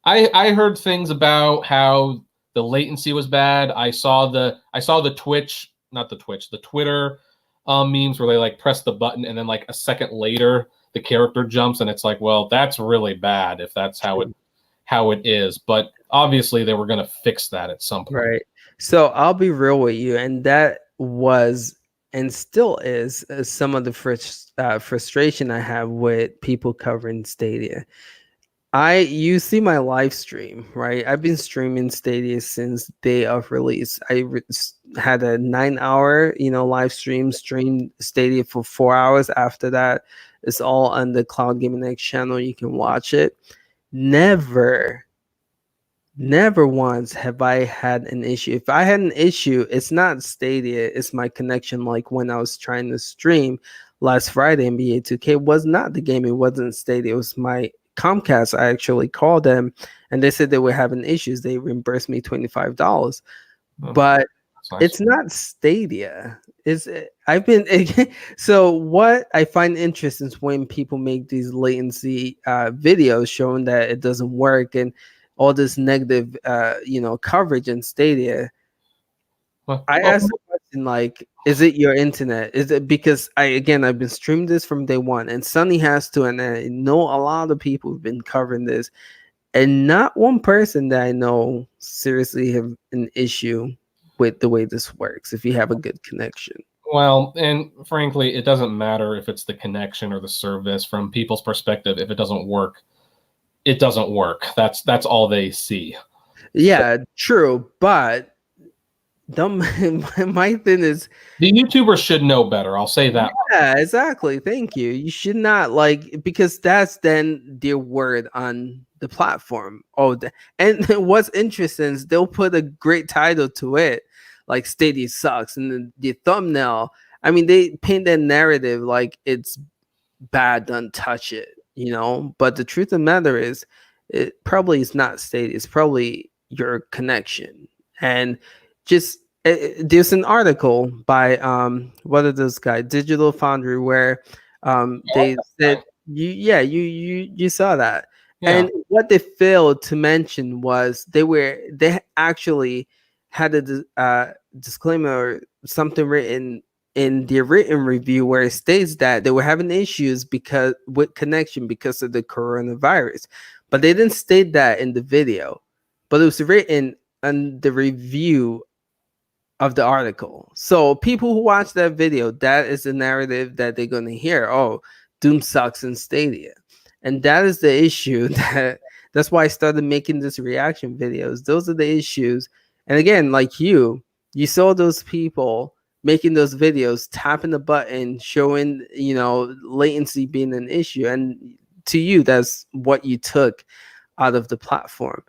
I heard things about how the latency was bad. I saw the Twitch, not the Twitch, the Twitter memes where they press the button and then a second later the character jumps, and it's like, well, that's really bad if that's how it is. But obviously they were going to fix that at some point. Right. So I'll be real with you, and that was and still is some of the frustration I have with people covering Stadia. You see my live stream, right? I've been streaming Stadia since day of release. I had a 9-hour, live streamed Stadia for 4 hours. After that, it's all on the Cloud Gaming X channel. You can watch it. Never once have I had an issue. If I had an issue, it's not Stadia, it's my connection. Like when I was trying to stream last Friday, NBA 2K was not the game. It wasn't Stadia. It was my Comcast. I actually called them and they said they were having issues. They reimbursed me $25. But nice. It's not Stadia. So what I find interesting is when people make these latency videos showing that it doesn't work and all this negative coverage in Stadia. I asked the question, is it your internet? Is it because I've been streaming this from day one, and Sonny has to, and I know a lot of people have been covering this, and not one person that I know seriously have an issue with the way this works if you have a good connection. Well, and frankly, it doesn't matter if it's the connection or the service. From people's perspective, if it doesn't work, it doesn't work. That's all they see. Yeah, true. But my thing is, The YouTubers should know better. I'll say that. yeah, exactly. Thank you. You should not like, because that's then their word on the platform. Oh, and what's interesting is they'll put a great title to it, like Stadia sucks, and the thumbnail. I mean, they paint that narrative like it's bad, don't touch it, you know. But the truth of the matter is, it probably is not Stadia. It's probably your connection. And just there's an article by what are those guys, Digital Foundry, where they said you saw that. Yeah. And what they failed to mention was they actually had a disclaimer or something written in the written review where it states that they were having issues because with connection because of the coronavirus, but they didn't state that in the video, but it was written in the review of the article. So people who watch that video, that is the narrative that they're going to hear. Oh, Doom sucks in Stadia. And that is the issue that's why I started making this reaction videos. Those are the issues. And again, like you saw those people making those videos, tapping the button, showing, latency being an issue. And to you, that's what you took out of the platform.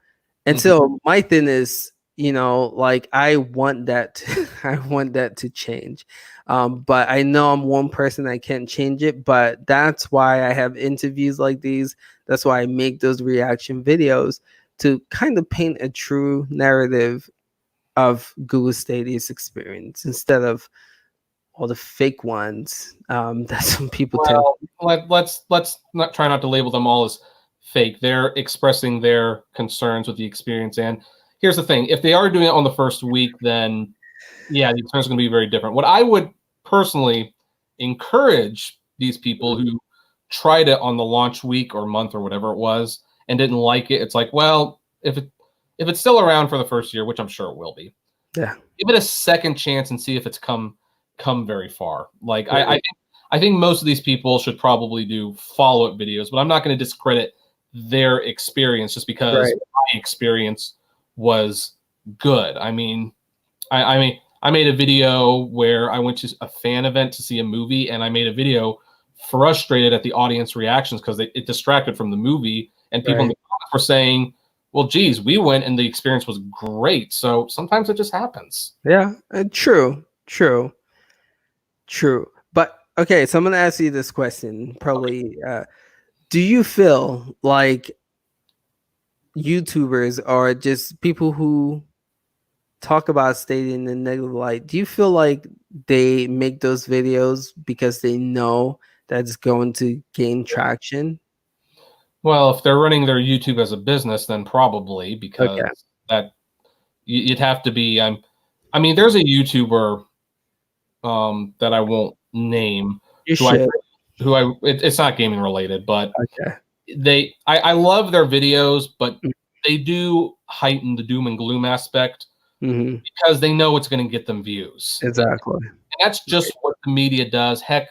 And Mhm. so my thing is, like I want that I want that to change. But I know I'm one person that can't change it, but that's why I have interviews like these. That's why I make those reaction videos, to kind of paint a true narrative of Google Stadia's experience instead of all the fake ones that some people tend. Well, let's not try not to label them all as fake. They're expressing their concerns with the experience. And here's the thing: if they are doing it on the first week, then yeah, the experience is going to be very different. What I would personally encourage these people who tried it on the launch week or month or whatever it was and didn't like it, it's like, well, if it's still around for the first year, which I'm sure it will be, Yeah. give it a second chance and see if it's come very far. Like Right. I think most of these people should probably do follow-up videos, but I'm not going to discredit their experience just because Right. my experience was good. I made a video where I went to a fan event to see a movie, and I made a video frustrated at the audience reactions because it distracted from the movie, and people in Right. the comments were saying, well, geez, we went and the experience was great. So sometimes it just happens. Yeah. True. But okay, so I'm gonna ask you this question. Okay. Probably, do you feel like YouTubers are just people who talk about Stadia in a negative light? Do you feel like they make those videos because they know that it's going to gain traction? Well, if they're running their YouTube as a business, then probably because Okay. that you'd have to be. I mean, there's a YouTuber that I won't name You who I should. it's not gaming related, but Okay. I love their videos, but they do heighten the doom and gloom aspect Mm-hmm. because they know it's going to get them views. And Exactly. that's just what the media does. Heck,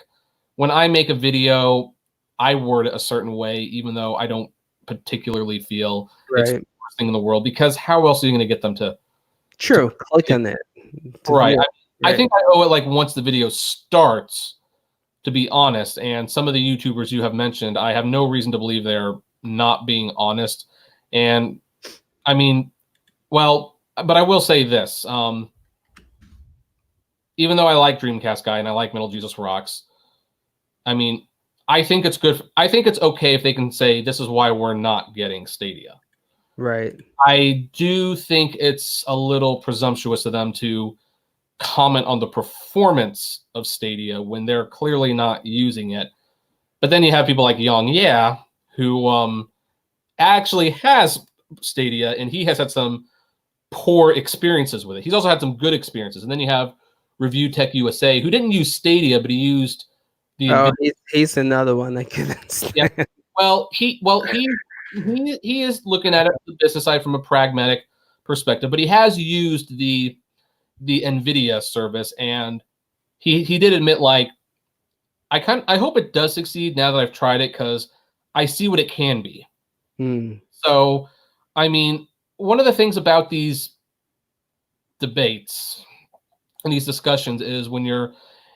when I make a video, I word it a certain way, even though I don't particularly feel it's the Right. worst thing in the world, because how else are you going to get them to True. Click it? on it to Right. view it. I Right. think I owe it like once the video starts, to be honest. And some of the YouTubers you have mentioned, I have no reason to believe they're not being honest. And I mean, well, but I will say this. Even though I like Dreamcast Guy and I like Metal Jesus Rocks, I mean, I think it's good. I think it's okay if they can say this is why we're not getting Stadia. Right. I do think it's a little presumptuous of them to comment on the performance of Stadia when they're clearly not using it. But then you have people like Young Yeah, who actually has Stadia, and he has had some poor experiences with it. He's also had some good experiences. And then you have Review Tech USA, who didn't use Stadia, but he used the Oh, NVIDIA. he's another one I couldn't Yeah. stand. He is looking at it from the business side from a pragmatic perspective, but he has used the NVIDIA service, and he did admit, like, I hope it does succeed now that I've tried it, because I see what it can be. Hmm. So, I mean, one of the things about these debates, in these discussions is when you're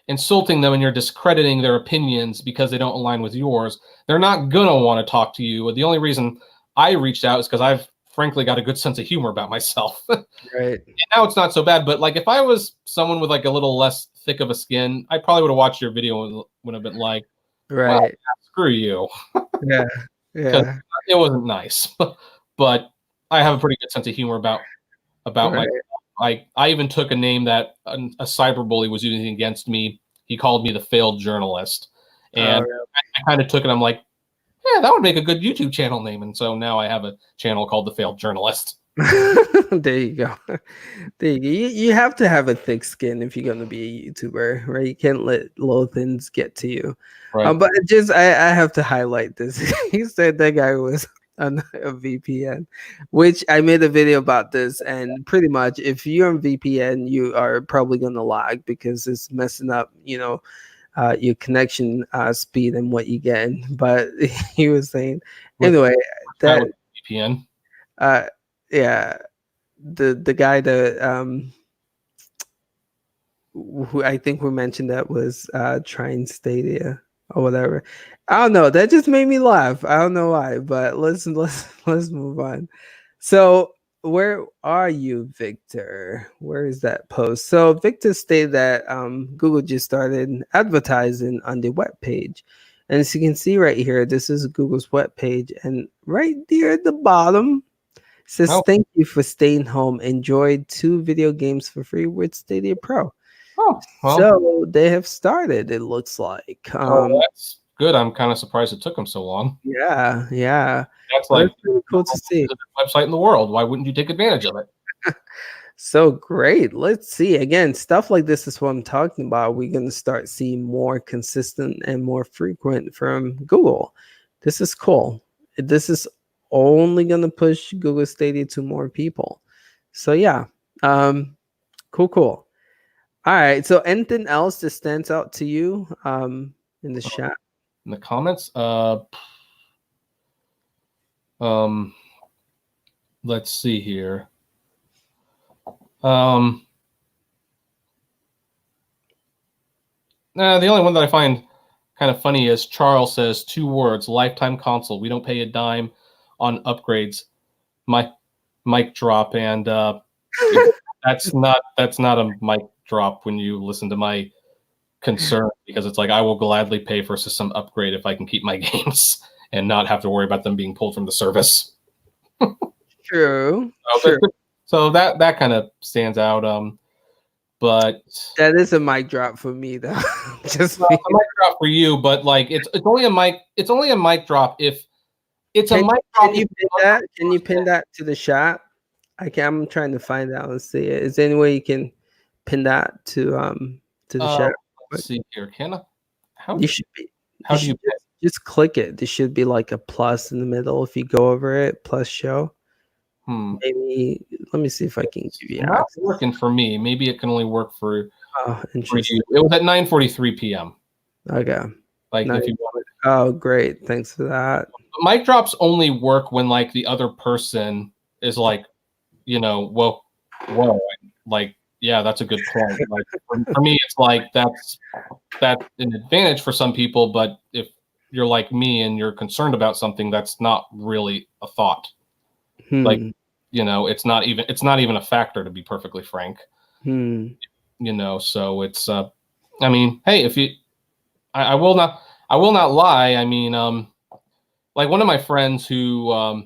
insulting them and you're discrediting their opinions because they don't align with yours, they're not gonna want to talk to you. The only reason I reached out is because I've frankly got a good sense of humor about myself. Right. Now it's not so bad, but like if I was someone with like a little less thick of a skin, I probably would have watched your video and would have been like, well, Right. screw you, Yeah. because Yeah. it wasn't nice. But I have a pretty good sense of humor about Right. my. I even took a name that a cyberbully was using against me. He called me the failed journalist, Oh, and I kind of took it. I'm like, yeah, that would make a good YouTube channel name, and so now I have a channel called the Failed Journalist. there you go. There you go. You have to have a thick skin if you're going to be a YouTuber, right? You can't let little things get to you. Right. But it just I have to highlight this. He said that guy was on a VPN, which I made a video about this. And pretty much, if you're on VPN, you are probably going to lag because it's messing up, your connection speed and what you get. But he was saying, anyway, that VPN. uh, yeah, the guy that who I think we mentioned that was trying Stadia or whatever. I don't know. That just made me laugh. I don't know why, but let's move on. So where are you, Victor? Where is that post? So Victor stated that Google just started advertising on the web page. And as you can see right here, this is Google's web page. And right there at the bottom, says, Oh. thank you for staying home. Enjoyed 2 video games for free with Stadia Pro. Oh, well. So they have started, it looks like. That's good. I'm kind of surprised it took them so long. Yeah. That's Well, like that's really cool to see. the website in the world. Why wouldn't you take advantage of it? So great. Let's see. Again, stuff like this is what I'm talking about. We're going to start seeing more consistent and more frequent from Google. This is cool. This is only going to push Google Stadia to more people. So yeah, cool. All right. So anything else that stands out to you in the chat? In the comments, let's see here. The only one that I find kind of funny is Charles says 2 words: lifetime console. We don't pay a dime on upgrades. My mic drop, and that's not a mic drop when you listen to my concern, because it's like I will gladly pay for a system upgrade if I can keep my games and not have to worry about them being pulled from the service. True. So that kind of stands out. But that is a mic drop for me, though. Just a mic drop for you, but like it's only a mic. It's only a mic drop if it's a mic drop. Can you pin that to the chat? I'm trying to find out and see it. Is there any way you can pin that to the chat? Let's see here. Can I? How do you just click it? There should be like a plus in the middle. If you go over it, plus show. Maybe let me see if I can give you. Not working for me. Maybe it can only work for you. Interesting. It was at 9:43 p.m. Okay. Like if you want. Oh, great! Thanks for that. Mic drops only work when like the other person is like, whoa, like, yeah, that's a good point. Like for me, it's like that's an advantage for some people, but if you're like me and you're concerned about something, that's not really a thought. Like, it's not even a factor, to be perfectly frank. So it's I mean, hey, if you I will not lie. I mean, like one of my friends who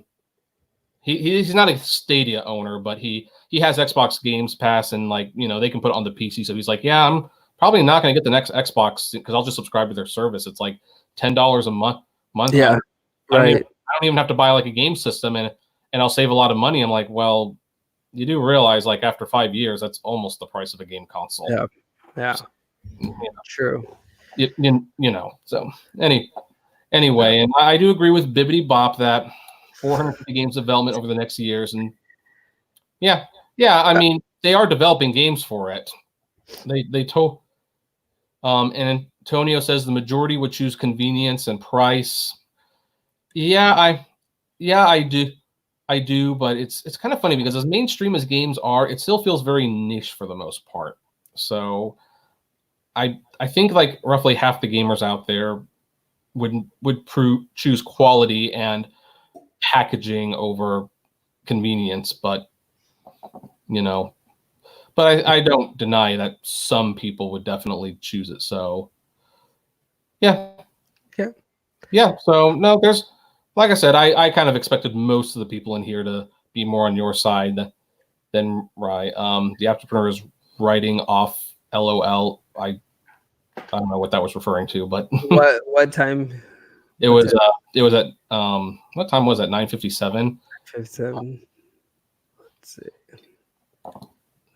he's not a Stadia owner, but he has Xbox Games Pass, and like, they can put it on the PC. So he's like, yeah, I'm probably not going to get the next Xbox because I'll just subscribe to their service. It's like $10 a month. Yeah, I don't even have to buy like a game system, and I'll save a lot of money. I'm like, well, you do realize like after 5 years, that's almost the price of a game console. Yeah. So, true. So anyway, and I do agree with Bibbidi Bop that 450 games development over the next years, and yeah. I mean, they are developing games for it. And Antonio says the majority would choose convenience and price. Yeah, I do, but it's kind of funny because as mainstream as games are, it still feels very niche for the most part. So I think like roughly half the gamers out there would choose quality and packaging over convenience, but I don't deny that some people would definitely choose it. So yeah. So no, there's, like I said, I kind of expected most of the people in here to be more on your side than Rye. The Apptrepreneur is writing off LOL. I don't know what that was referring to, but what time? It was at what time was that? 9:57. 57. Let's see.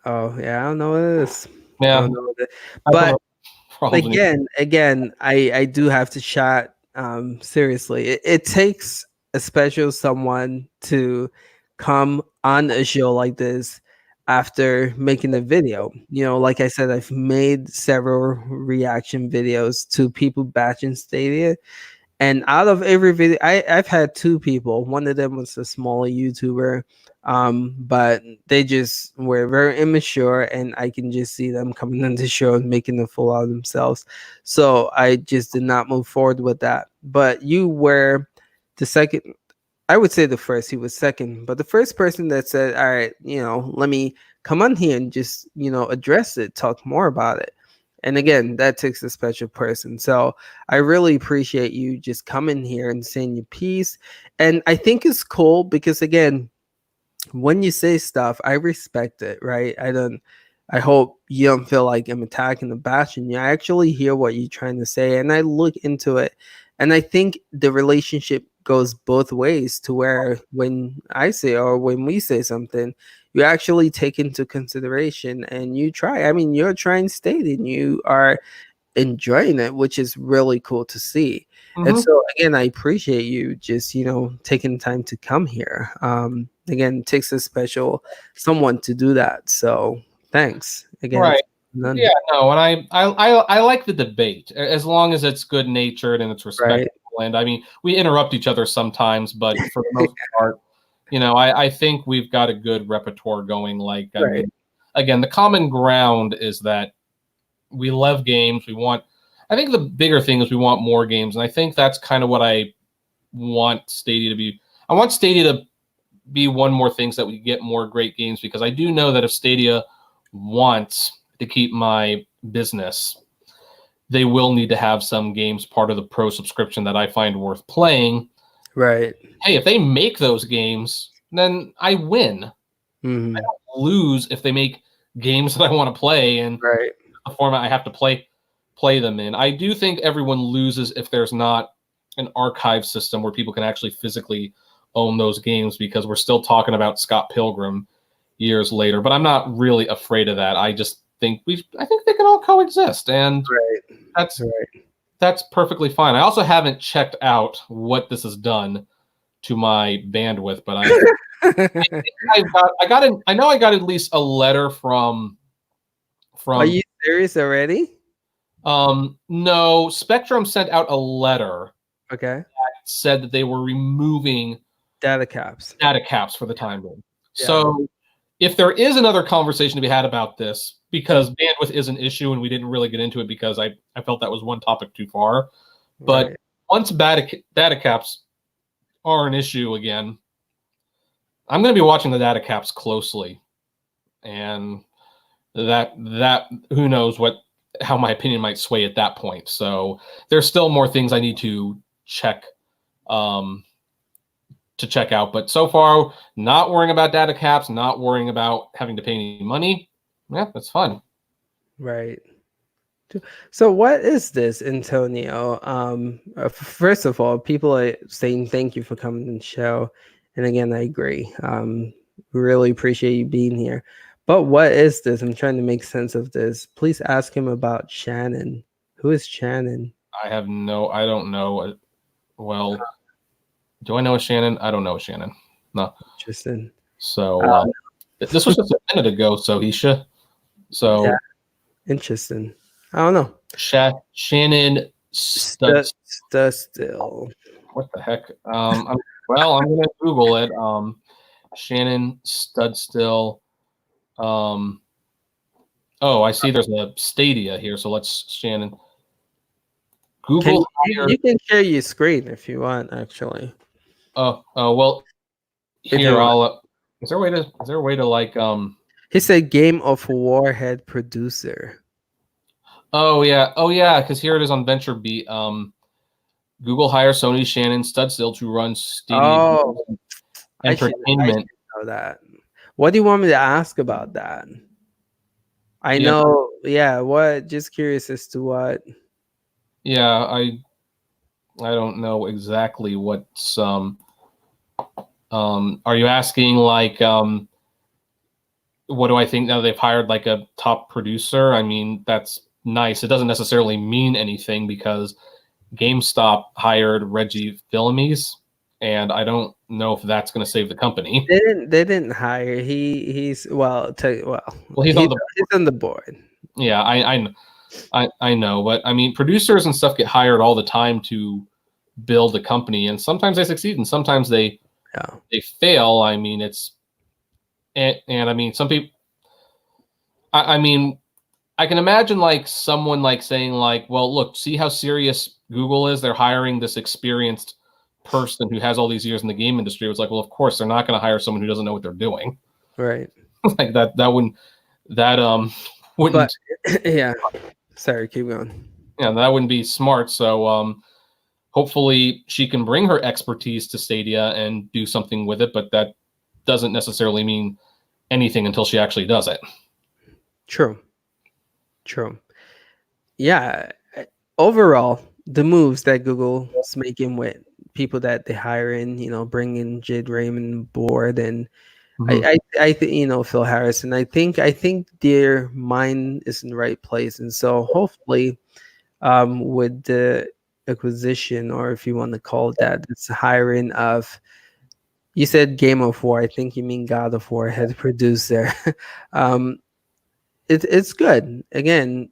Oh yeah, I don't know what it is. Yeah, I don't know what it, but Probably. again, I do have to chat. Seriously, it takes a special someone to come on a show like this after making a video. Like I said, I've made several reaction videos to people batching Stadia. And out of every video, I've had two people. One of them was a smaller YouTuber, but they just were very immature, and I can just see them coming on the show and making a fool out of themselves. So I just did not move forward with that. But you were the second. I would say the first. He was second, but the first person that said, "All right, let me come on here and just address it, talk more about it." And again, that takes a special person. So I really appreciate you just coming here and saying your piece. And I think it's cool because again, when you say stuff, I respect it, right? I hope you don't feel like I'm attacking or bashing you. I actually hear what you're trying to say and I look into it. And I think the relationship goes both ways to where when I say or when we say something, you actually take into consideration and you try. I mean, you're trying state and you are enjoying it, which is really cool to see. And so again, I appreciate you just, taking time to come here. Again, it takes a special someone to do that. So thanks again. Right. Yeah, no, and I like the debate as long as it's good natured and it's respectful. Right. And I mean, we interrupt each other sometimes, but for the most part, I think we've got a good repertoire going. Like, I mean, again, the common ground is that we love games. I think the bigger thing is we want more games. And I think that's kind of what I want Stadia to be. I want Stadia to be one more thing so that we get more great games, because I do know that if Stadia wants to keep my business, they will need to have some games part of the pro subscription that I find worth playing. Right. Hey, if they make those games, then I win. Mm-hmm. I don't lose if they make games that I want to play and the format I have to play them in. I do think everyone loses if there's not an archive system where people can actually physically own those games, because we're still talking about Scott Pilgrim years later. But I'm not really afraid of that. I just think I think they can all coexist, and that's perfectly fine. I also haven't checked out what this has done to my bandwidth, but I know I got at least a letter from. Are you serious already? No, Spectrum sent out a letter. Okay. That said that they were removing data caps for the time being. Yeah. So if there is another conversation to be had about this, because bandwidth is an issue and we didn't really get into it because I felt that was one topic too far. But once data caps are an issue again, I'm going to be watching the data caps closely. And that who knows how my opinion might sway at that point. So there's still more things I need to check out. But so far, not worrying about data caps, not worrying about having to pay any money. Yeah, that's fun. Right. So what is this, Antonio? First of all, people are saying thank you for coming to the show. And again, I agree. Really appreciate you being here. But what is this? I'm trying to make sense of this. Please ask him about Shannon. Who is Shannon? I don't know. Well, do I know a Shannon? I don't know a Shannon. No. Interesting. So this was just a minute ago, so he should. So yeah. Interesting. I don't know. Shannon Studstill. What the heck? I'm gonna Google it. Shannon Studstill. Oh, I see. There's a Stadia here. So let's Shannon. Can Google hired. you can share your screen if you want, actually. Oh, well, If here you want. I'll. Is there a way to like He said Game of Warhead producer. Oh yeah, because here it is on VentureBeat. Google hires Sony Shannon Studstill to run Stadia Oh, I should Entertainment. know that. What do you want me to ask about that? I Yeah, know, yeah, what, just curious as to what. yeah, I don't know exactly what's are you asking like what do I think now they've hired like a top producer? I mean, that's nice. It doesn't necessarily mean anything because GameStop hired Reggie Fils-Aimé, and I don't know if that's going to save the company. They didn't hire. He's well, Well, he's on the he's on the board. yeah, I know, but I mean, producers and stuff get hired all the time to build a company, and sometimes they succeed, and sometimes they Yeah. fail. I mean, it's and I mean, some people. I mean, I can imagine like someone like saying like, "Well, look, see how serious Google is. They're hiring this experienced person who has all these years in the game industry." It's like, well, of course, they're not going to hire someone who doesn't know what they're doing. Right. Like that wouldn't that But wouldn't yeah. Sorry, keep going. yeah, that wouldn't be smart. So hopefully she can bring her expertise to Stadia and do something with it, but that doesn't necessarily mean anything until she actually does it. True. True. Yeah. Overall, the moves that Google's making with people that they hire in, bringing Jade Raymond board, and Mm-hmm. I think, Phil Harrison. I think their mind is in the right place, and so hopefully, with the acquisition, or if you want to call it that, it's hiring of. You said Game of War. I think you mean God of War head producer. um, it's good. Again,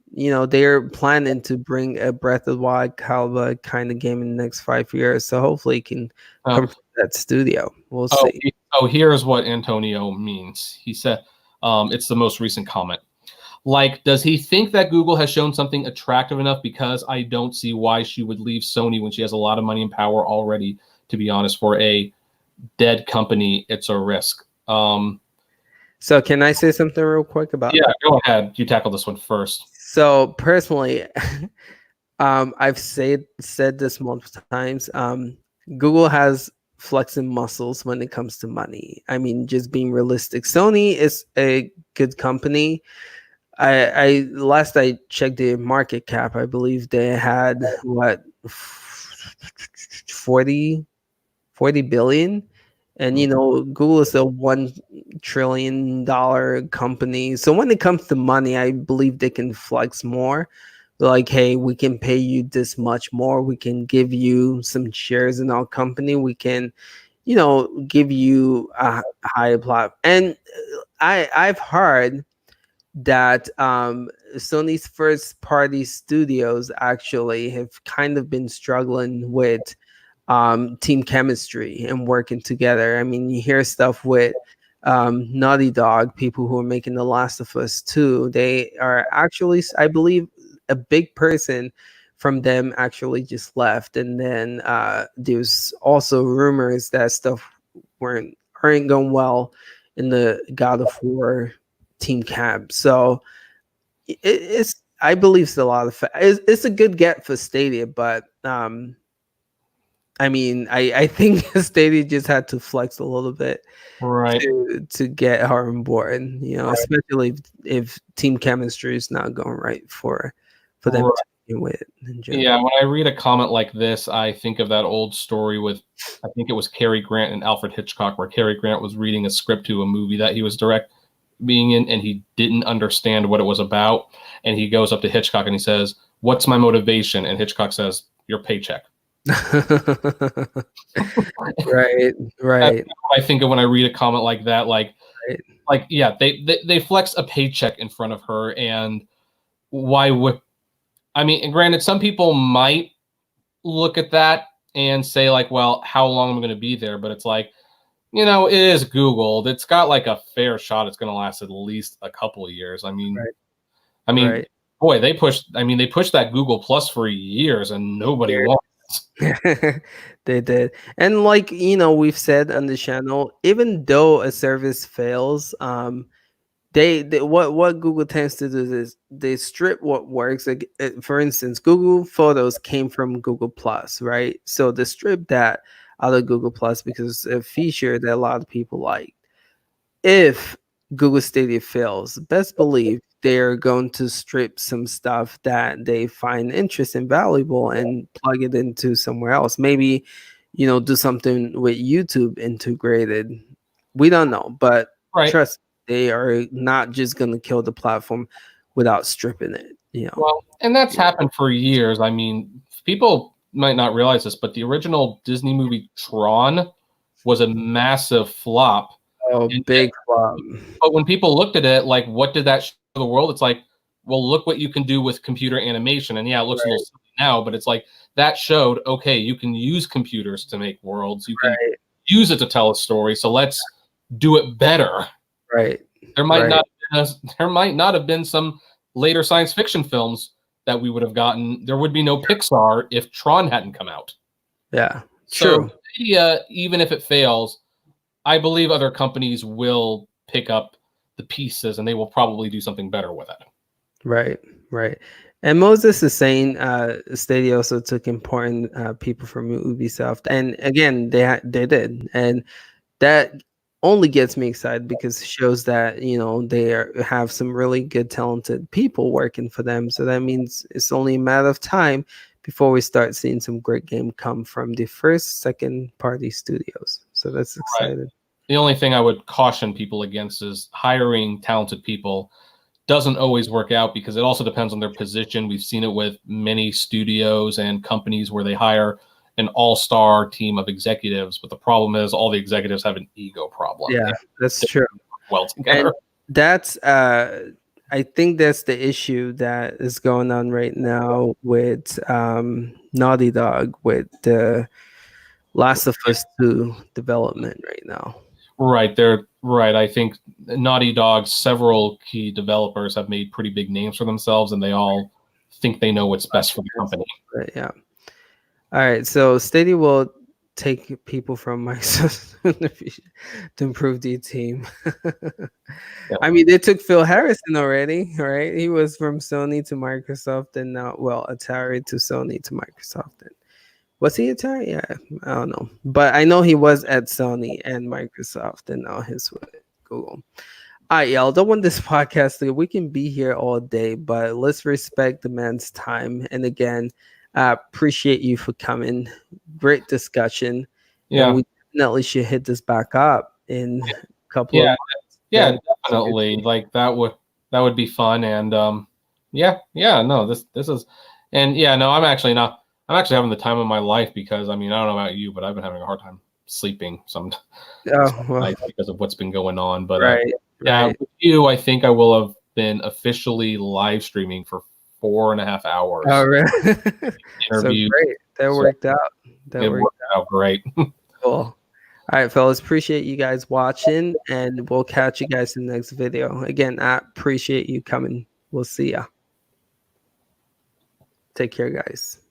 they're planning to bring a Breath of the Wild caliber kind of game in the next 5 years. So hopefully it can come from that studio. We'll see. Here's what Antonio means. He said, it's the most recent comment. Like, does he think that Google has shown something attractive enough? Because I don't see why she would leave Sony when she has a lot of money and power already, to be honest. For a dead company, it's a risk. So can I say something real quick about that? Go ahead. You tackle this one first. So personally, I've said this multiple times. Google has flexing muscles when it comes to money. I mean, just being realistic. Sony is a good company. I last I checked their market cap, I believe they had what 40 billion. And Google is a $1 trillion company. So when it comes to money, I believe they can flex more. Like, hey, we can pay you this much more. We can give you some shares in our company. We can, give you a higher plot. And I've heard that Sony's first party studios actually have kind of been struggling with team chemistry and working together. I mean, you hear stuff with Naughty Dog, people who are making The Last of Us 2. They are actually, I believe, a big person from them actually just left. And then there's also rumors that stuff aren't going well in the God of War team camp. So it's, I believe it's a lot of it's a good get for Stadia, but I mean, I think Stadia just had to flex a little bit Right. to get her on board, especially if team chemistry is not going right for them to begin with. Yeah, when I read a comment like this, I think of that old story with, I think it was Cary Grant and Alfred Hitchcock, where Cary Grant was reading a script to a movie that he was being in, and he didn't understand what it was about. And he goes up to Hitchcock and he says, "What's my motivation?" And Hitchcock says, "Your paycheck." Right. That's what I think of when I read a comment like that. Like yeah, they flex a paycheck in front of her, and why would, I mean, and granted, some people might look at that and say like, well, how long am I going to be there? But it's like, it is Google. It's got like a fair shot. It's going to last at least a couple of years. I mean, I mean, Right. boy, they pushed that Google Plus for years and nobody wants. They did. And like, we've said on the channel, even though a service fails, they what Google tends to do is they strip what works. Like, for instance, Google Photos came from Google Plus, right? So they strip that out of Google Plus because it's a feature that a lot of people like. If Google Stadia fails, best believe they're going to strip some stuff that they find interesting, valuable, and plug it into somewhere else. Maybe, do something with YouTube integrated. We don't know, but Right. trust they are not just going to kill the platform without stripping it. Well, and that's Yeah. happened for years. I mean, people might not realize this, but the original Disney movie Tron was a massive flop. Oh, And big flop. but when people looked at it, like, what did that show the world? It's like, well, look what you can do with computer animation. And yeah, it looks a little silly now, but it's like that showed, okay, you can use computers to make worlds. You can Right. use it to tell a story. So let's do it better. Right. There might Right. not have been some later science fiction films that we would have gotten. There would be no Pixar if Tron hadn't come out. Yeah. So True. Stadia, even if it fails, I believe other companies will pick up the pieces and they will probably do something better with it. Right, right. And Moses is saying Stadia also took important people from Ubisoft, and again, they did, and that only gets me excited because it shows that have some really good, talented people working for them. So that means it's only a matter of time before we start seeing some great game come from the first, second party studios. So that's exciting. Right. The only thing I would caution people against is hiring talented people doesn't always work out because it also depends on their position. We've seen it with many studios and companies where they hire an all-star team of executives, but the problem is all the executives have an ego problem. Yeah, that's true. Well together. And that's I think that's the issue that is going on right now with Naughty Dog with the Last of Us 2 development right now. Right, they're right. I think Naughty Dog's several key developers have made pretty big names for themselves, and they all think they know what's best for the company. But yeah. All right, so Stadia will take people from Microsoft to improve the team. Yeah. I mean, they took Phil Harrison already, right? He was from Sony to Microsoft, and now, Atari to Sony to Microsoft. And was he Atari? Yeah, I don't know, but I know he was at Sony and Microsoft, and now he's with Google. All right, y'all. Don't want this podcast. We can be here all day, but let's respect the man's time. And again, I appreciate you for coming. Great discussion. Yeah, and we definitely should hit this back up in a couple of months. Yeah, definitely. Like that would be fun. And no, this is, and yeah, no, I'm actually having the time of my life because I don't know about you, but I've been having a hard time sleeping some nights because of what's been going on. But with you, I think I will have been officially live streaming for 4.5 hours. Oh, really? So great. That worked out. It worked out great. Cool. All right, fellas, appreciate you guys watching, and we'll catch you guys in the next video. Again, I appreciate you coming. We'll see ya. Take care, guys.